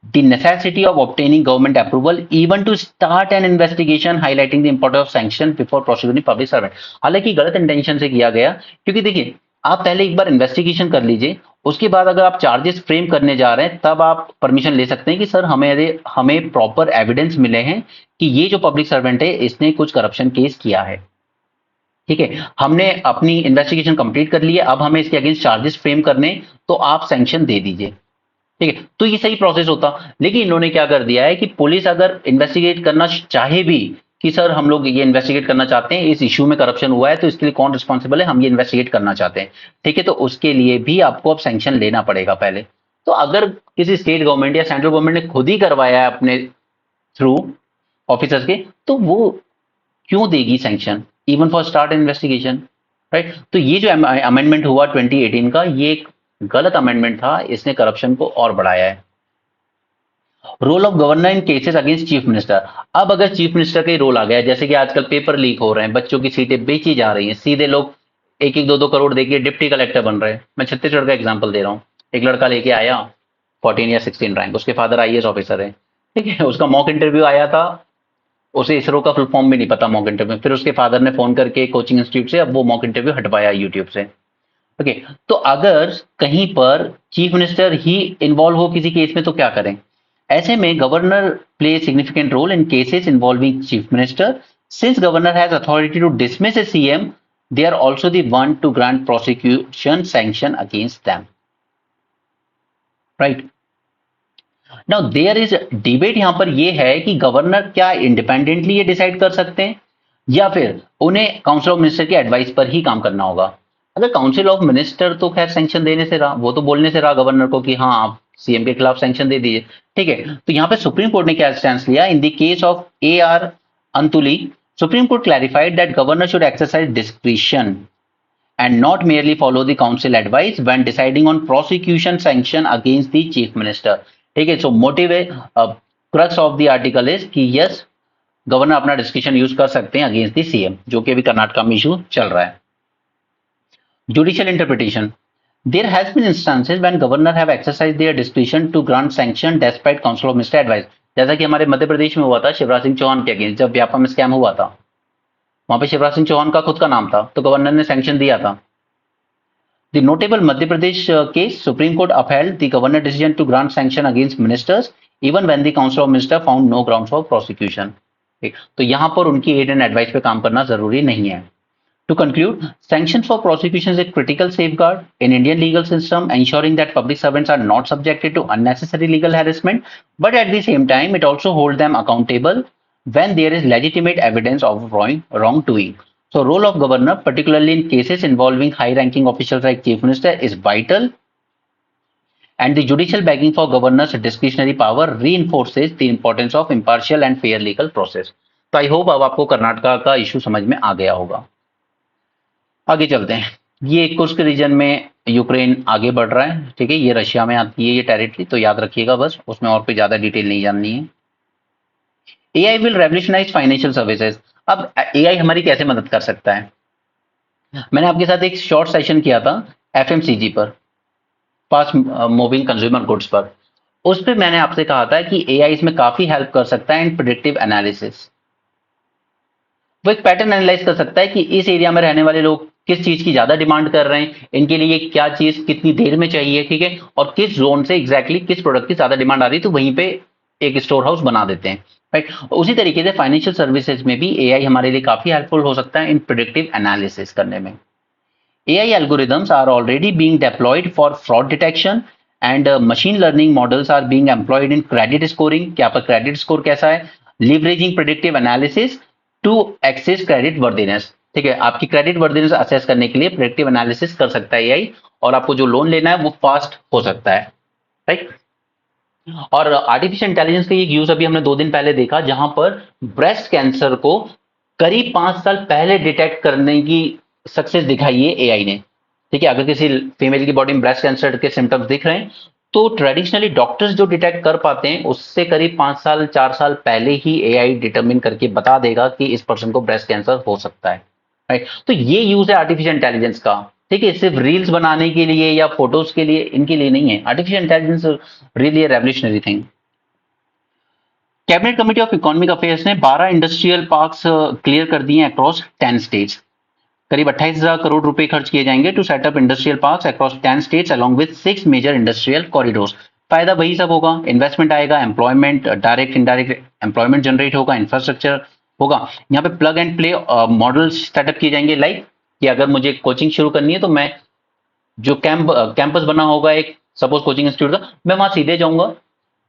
the necessity of obtaining government approval even to start an investigation, highlighting the importance of sanction before prosecuting public servant। हालांकि गलत इंटेंशन से किया गया, क्योंकि देखिए आप पहले एक बार इन्वेस्टिगेशन कर लीजिए, उसके बाद अगर आप चार्जेस फ्रेम करने जा रहे हैं तब आप परमिशन ले सकते हैं कि सर हमें प्रॉपर एविडेंस मिले हैं कि ये जो पब्लिक सर्वेंट है इसने कुछ करप्शन केस किया है। ठीक है, हमने अपनी इन्वेस्टिगेशन कंप्लीट कर ली है, अब हमें इसके अगेंस्ट चार्जेस फ्रेम करने, तो आप सैंक्शन दे दीजिए। ठीक है, तो ये सही प्रोसेस होता। लेकिन इन्होंने क्या कर दिया है कि पुलिस अगर इन्वेस्टिगेट करना चाहे भी कि सर हम लोग ये इन्वेस्टिगेट करना चाहते हैं, इस इश्यू में करप्शन हुआ है तो इसके लिए कौन रिस्पॉन्सिबल है, हम ये इन्वेस्टिगेट करना चाहते हैं। ठीक है, तो उसके लिए भी आपको अब सैंक्शन लेना पड़ेगा पहले। तो अगर किसी स्टेट गवर्नमेंट या सेंट्रल गवर्नमेंट ने खुद ही करवाया है अपने थ्रू ऑफिसर्स के, तो वो क्यों देगी sanction even for start investigation, right. तो ये जो अमेंडमेंट हुआ 2018 का, ये एक गलत अमेंडमेंट था, इसने करप्शन को और बढ़ाया है। Role of governor in cases against chief minister. अब अगर चीफ मिनिस्टर का ही रोल आ गया, जैसे कि आजकल पेपर लीक हो रहे हैं, बच्चों की सीटें बेची जा रही हैं, सीधे लोग 1-1, 2-2 करोड़ देके डिप्टी कलेक्टर बन रहे हैं। मैं छत्तीसगढ़ का एग्जाम्पल दे रहा हूँ। एक लड़का लेके आया 14 या 16 रैंक, उसके फादर आईएएस ऑफिसर है। ठीक है, उसका मॉक इंटरव्यू आया था, उसे इसरो का फुल फॉर्म भी नहीं पता मॉक इंटरव्यू, फिर उसके फादर ने फोन करके कोचिंग इंस्टीट्यूट से अब वो मॉक इंटरव्यू हटवाया यूट्यूब से। ओके, तो अगर कहीं पर चीफ मिनिस्टर ही इन्वॉल्व हो किसी केस में तो क्या करें? ऐसे में governor play significant role in cases involving chief minister. Since governor has authority to dismiss a CM, they are also the one to grant prosecution sanction against them, right. Now there is debate, यहां पर यह है कि गवर्नर क्या इंडिपेंडेंटली ये डिसाइड कर सकते हैं या फिर उन्हें काउंसिल ऑफ मिनिस्टर के एडवाइस पर ही काम करना होगा। अगर काउंसिल ऑफ मिनिस्टर तो खैर सैंक्शन देने से रहा, वो तो बोलने से रहा गवर्नर को कि हाँ आप सीएम के खिलाफ सैंक्शन दे दीजिए। ठीक है, तो यहाँ पे सुप्रीम कोर्ट ने क्या स्टैंड लिया in the case of AR Antulay. Supreme court clarified that governor should exercise discretion and not merely follow the council advice when deciding on prosecution sanction against the chief minister। ठीक है, सो मोटिव है, crux of the article is कि यस गवर्नर अपना डिस्क्रिप्शन यूज कर सकते हैं अगेंस्ट द सीएम, जो कि अभी कर्नाटक में इशू चल रहा है। Judicial interpretation, there has been instances when governor have exercise their discretion to grant sanction despite council of minister advice. जैसा कि हमारे मध्य प्रदेश में हुआ था शिवराज सिंह चौहान के अगेंस्ट, जब व्यापम स्कैम हुआ था, वहां पे शिवराज सिंह चौहान का खुद का नाम था, तो गवर्नर ने सैंक्शन दिया था। The notable Madhya Pradesh case, supreme court upheld the governor decision to grant sanction against ministers even when the council of minister found no grounds for prosecution। तो यहां पर उनकी एड एंड एडवाइस पे काम करना जरूरी नहीं है। To conclude, sanctions for prosecution is a critical safeguard in Indian legal system, ensuring that public servants are not subjected to unnecessary legal harassment, but at the same time, it also holds them accountable when there is legitimate evidence of wrongdoing. So, role of governor, particularly in cases involving high-ranking officials like chief minister, is vital, and the judicial backing for governor's discretionary power reinforces the importance of impartial and fair legal process. तो आई होप अब आपको कर्नाटका का इशू समझ में आ गया होगा। आगे चलते हैं। ये कुर्स्क रीजन में यूक्रेन आगे बढ़ रहा है। ठीक है, ये रशिया में आती है ये टेरिटरी, तो याद रखिएगा बस, उसमें और कोई ज्यादा डिटेल नहीं जाननी है। AI will revolutionise financial services. अब AI हमारी कैसे मदद कर सकता है? मैंने आपके साथ एक शॉर्ट सेशन किया था FMCG पर, फास्ट मूविंग कंज्यूमर गुड्स पर। उस पर मैंने आपसे कहा था कि AI इसमें काफी हेल्प कर सकता है इन प्रेडिक्टिव एनालिसिस। वो एक पैटर्न एनालाइज कर सकता है कि इस एरिया में रहने वाले लोग किस चीज की ज्यादा डिमांड कर रहे हैं, इनके लिए क्या चीज कितनी देर में चाहिए, ठीक है, और किस जोन से एग्जैक्टली किस प्रोडक्ट की ज्यादा डिमांड आ रही है, तो वहीं पे एक स्टोर हाउस बना देते हैं, राइट। उसी तरीके से फाइनेंशियल सर्विसेज में भी एआई हमारे लिए काफी हेल्पफुल हो सकता है इन प्रिडिक्टिव एनालिसिस करने में। AI algorithms are already being deployed for fraud detection and machine learning models are being employed in credit scoring कि आपका क्रेडिट स्कोर कैसा है, leveraging predictive analysis to access credit worthiness, ठीक है, आपकी क्रेडिट वर्दिनेस असेस करने के लिए प्रेडिक्टिव एनालिसिस कर सकता है एआई, और आपको जो लोन लेना है वो फास्ट हो सकता है, राइट। और आर्टिफिशियल इंटेलिजेंस का एक यूज अभी हमने 2 दिन पहले देखा, जहां पर ब्रेस्ट कैंसर को करीब 5 साल पहले डिटेक्ट करने की सक्सेस दिखाई है एआई ने, ठीक है। अगर किसी फीमेल की बॉडी में ब्रेस्ट कैंसर के सिम्टम्स दिख रहे हैं, तो ट्रेडिशनली डॉक्टर्स जो डिटेक्ट कर पाते हैं उससे करीब 5 साल 4 साल पहले ही एआई डिटरमिन करके बता देगा कि इस पर्सन को ब्रेस्ट कैंसर हो सकता है, राइट। तो ये यूज है आर्टिफिशियल इंटेलिजेंस का, ठीक है, सिर्फ रील्स बनाने के लिए या फोटोज के लिए, इनके लिए नहीं है। Artificial intelligence really revolutionary thing. Cabinet committee of economic affairs ने 12 इंडस्ट्रियल पार्क्स क्लियर कर दिए अक्रॉस 10 स्टेट्स। करीब 28,000 करोड़ रुपए खर्च किए जाएंगे to set up industrial parks across 10 states along with 6 major industrial corridors. फायदा वही सब होगा, इन्वेस्टमेंट आएगा, employment, direct indirect employment generate होगा, इंफ्रास्ट्रक्चर होगा। यहाँ पे plug and play model setup किए जाएंगे, लाइक कि अगर मुझे कोचिंग शुरू करनी है तो मैं जो कैंपस बना होगा एक सपोज कोचिंग इंस्टीट्यूट का, मैं वहां सीधे जाऊंगा,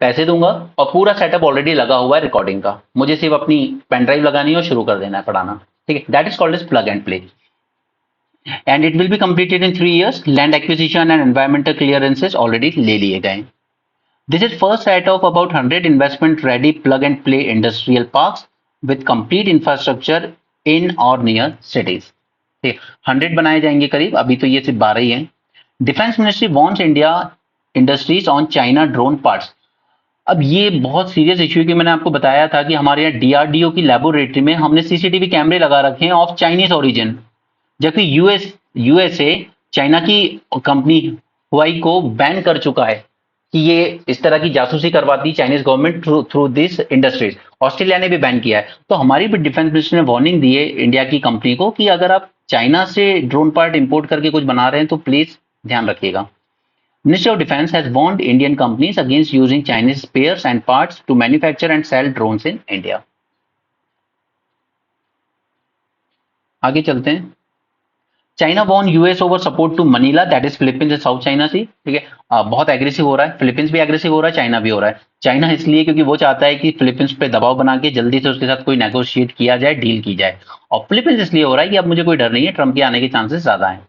पैसे दूंगा और पूरा सेटअप ऑलरेडी लगा हुआ है रिकॉर्डिंग का, मुझे सिर्फ अपनी पेन ड्राइव लगानी है और शुरू कर देना है पढ़ाना, ठीक है। That is called as plug and play and it will be completed in 3 years। Land acquisition and environmental clearances already ले लिए गए। This is first set of about 100 investment ready plug and play industrial parks with complete infrastructure in or near cities, ठीक, 100 बनाए जाएंगे करीब, अभी तो ये सिर्फ 12 ही हैं। Defence ministry wants India industries on China drone parts. अब ये बहुत सीरियस इश्यू है कि मैंने आपको बताया था कि हमारे यहाँ डीआरडीओ की लेबोरेटरी में हमने सीसीटीवी कैमरे लगा रखे हैं ऑफ चाइनीज ओरिजिन, जबकि यूएसए चाइना की कंपनी हुआई को बैन कर चुका है कि ये इस तरह की जासूसी करवाती है Chinese government through this industries. Australia ने भी बैन किया है, तो हमारी भी डिफेंस मिनिस्टर ने वार्निंग दी है इंडिया की कंपनी को कि अगर आप चाइना से ड्रोन पार्ट इंपोर्ट करके कुछ बना रहे हैं तो प्लीज ध्यान रखिएगा। Ministry of Defense has warned Indian companies against using Chinese spares and parts to manufacture and sell drones in India. आगे चलते हैं। China won US over support to Manila, that is Philippines and South China Sea, ठीक है। बहुत एग्रेसिव हो रहा है, फिलीपींस भी एग्रेसिव हो रहा है, चाइना भी हो रहा है। चाइना इसलिए क्योंकि वो चाहता है कि फिलीपींस पे दबाव बना के जल्दी से उसके साथ कोई नेगोशिएट किया जाए, डील की जाए, और फिलीपींस इसलिए हो रहा है कि अब मुझे कोई डर नहीं है, ट्रंप के आने के चांसेस ज्यादा है।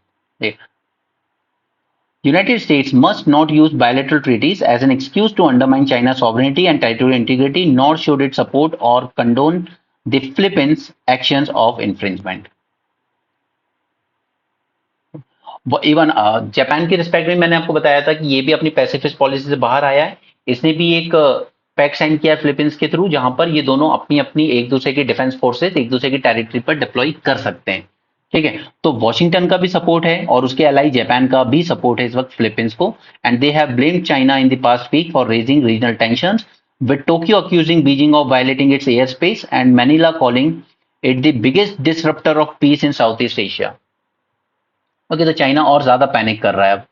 United States must not use bilateral treaties as an excuse to undermine China's sovereignty and territorial integrity, nor should it support or condone the Philippines' actions of infringement. Even Japan की रिस्पेक्ट में मैंने आपको बताया था कि ये भी अपनी पैसिफिस्ट पॉलिसी से बाहर आया है, इसने भी एक पैक्ट साइन किया फिलीपींस के थ्रू, जहां पर ये दोनों अपनी अपनी एक दूसरे की डिफेंस फोर्सेस एक दूसरे की टेरिटरी पर डिप्लॉय कर सकते हैं, ठीक है। तो वॉशिंगटन का भी सपोर्ट है और उसके अलाई जापान का भी सपोर्ट है इस वक्त फिलीपींस को, and they have blamed China in the past week for raising regional tensions, with Tokyo accusing Beijing of violating its air space and Manila calling it the biggest disruptor of peace in South East Asia. Okay, तो चाइना और ज्यादा पैनिक कर रहा है अब।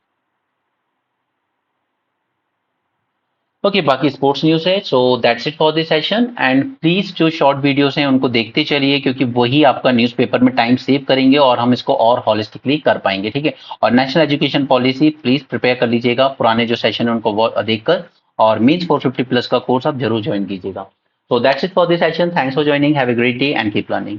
ओके, बाकी स्पोर्ट्स न्यूज है, so that's it for this session, and please जो शॉर्ट वीडियोस हैं उनको देखते चलिए, क्योंकि वही आपका न्यूज़पेपर में टाइम सेव करेंगे और हम इसको और हॉलिस्टिकली कर पाएंगे, ठीक है। और national education policy please prepare कर लीजिएगा, पुराने जो सेशन है उनको देखकर, और मीन्स 450 प्लस का कोर्स आप जरूर ज्वाइन कीजिएगा। So that's it for this session, thanks for joining, have a great day and keep learning.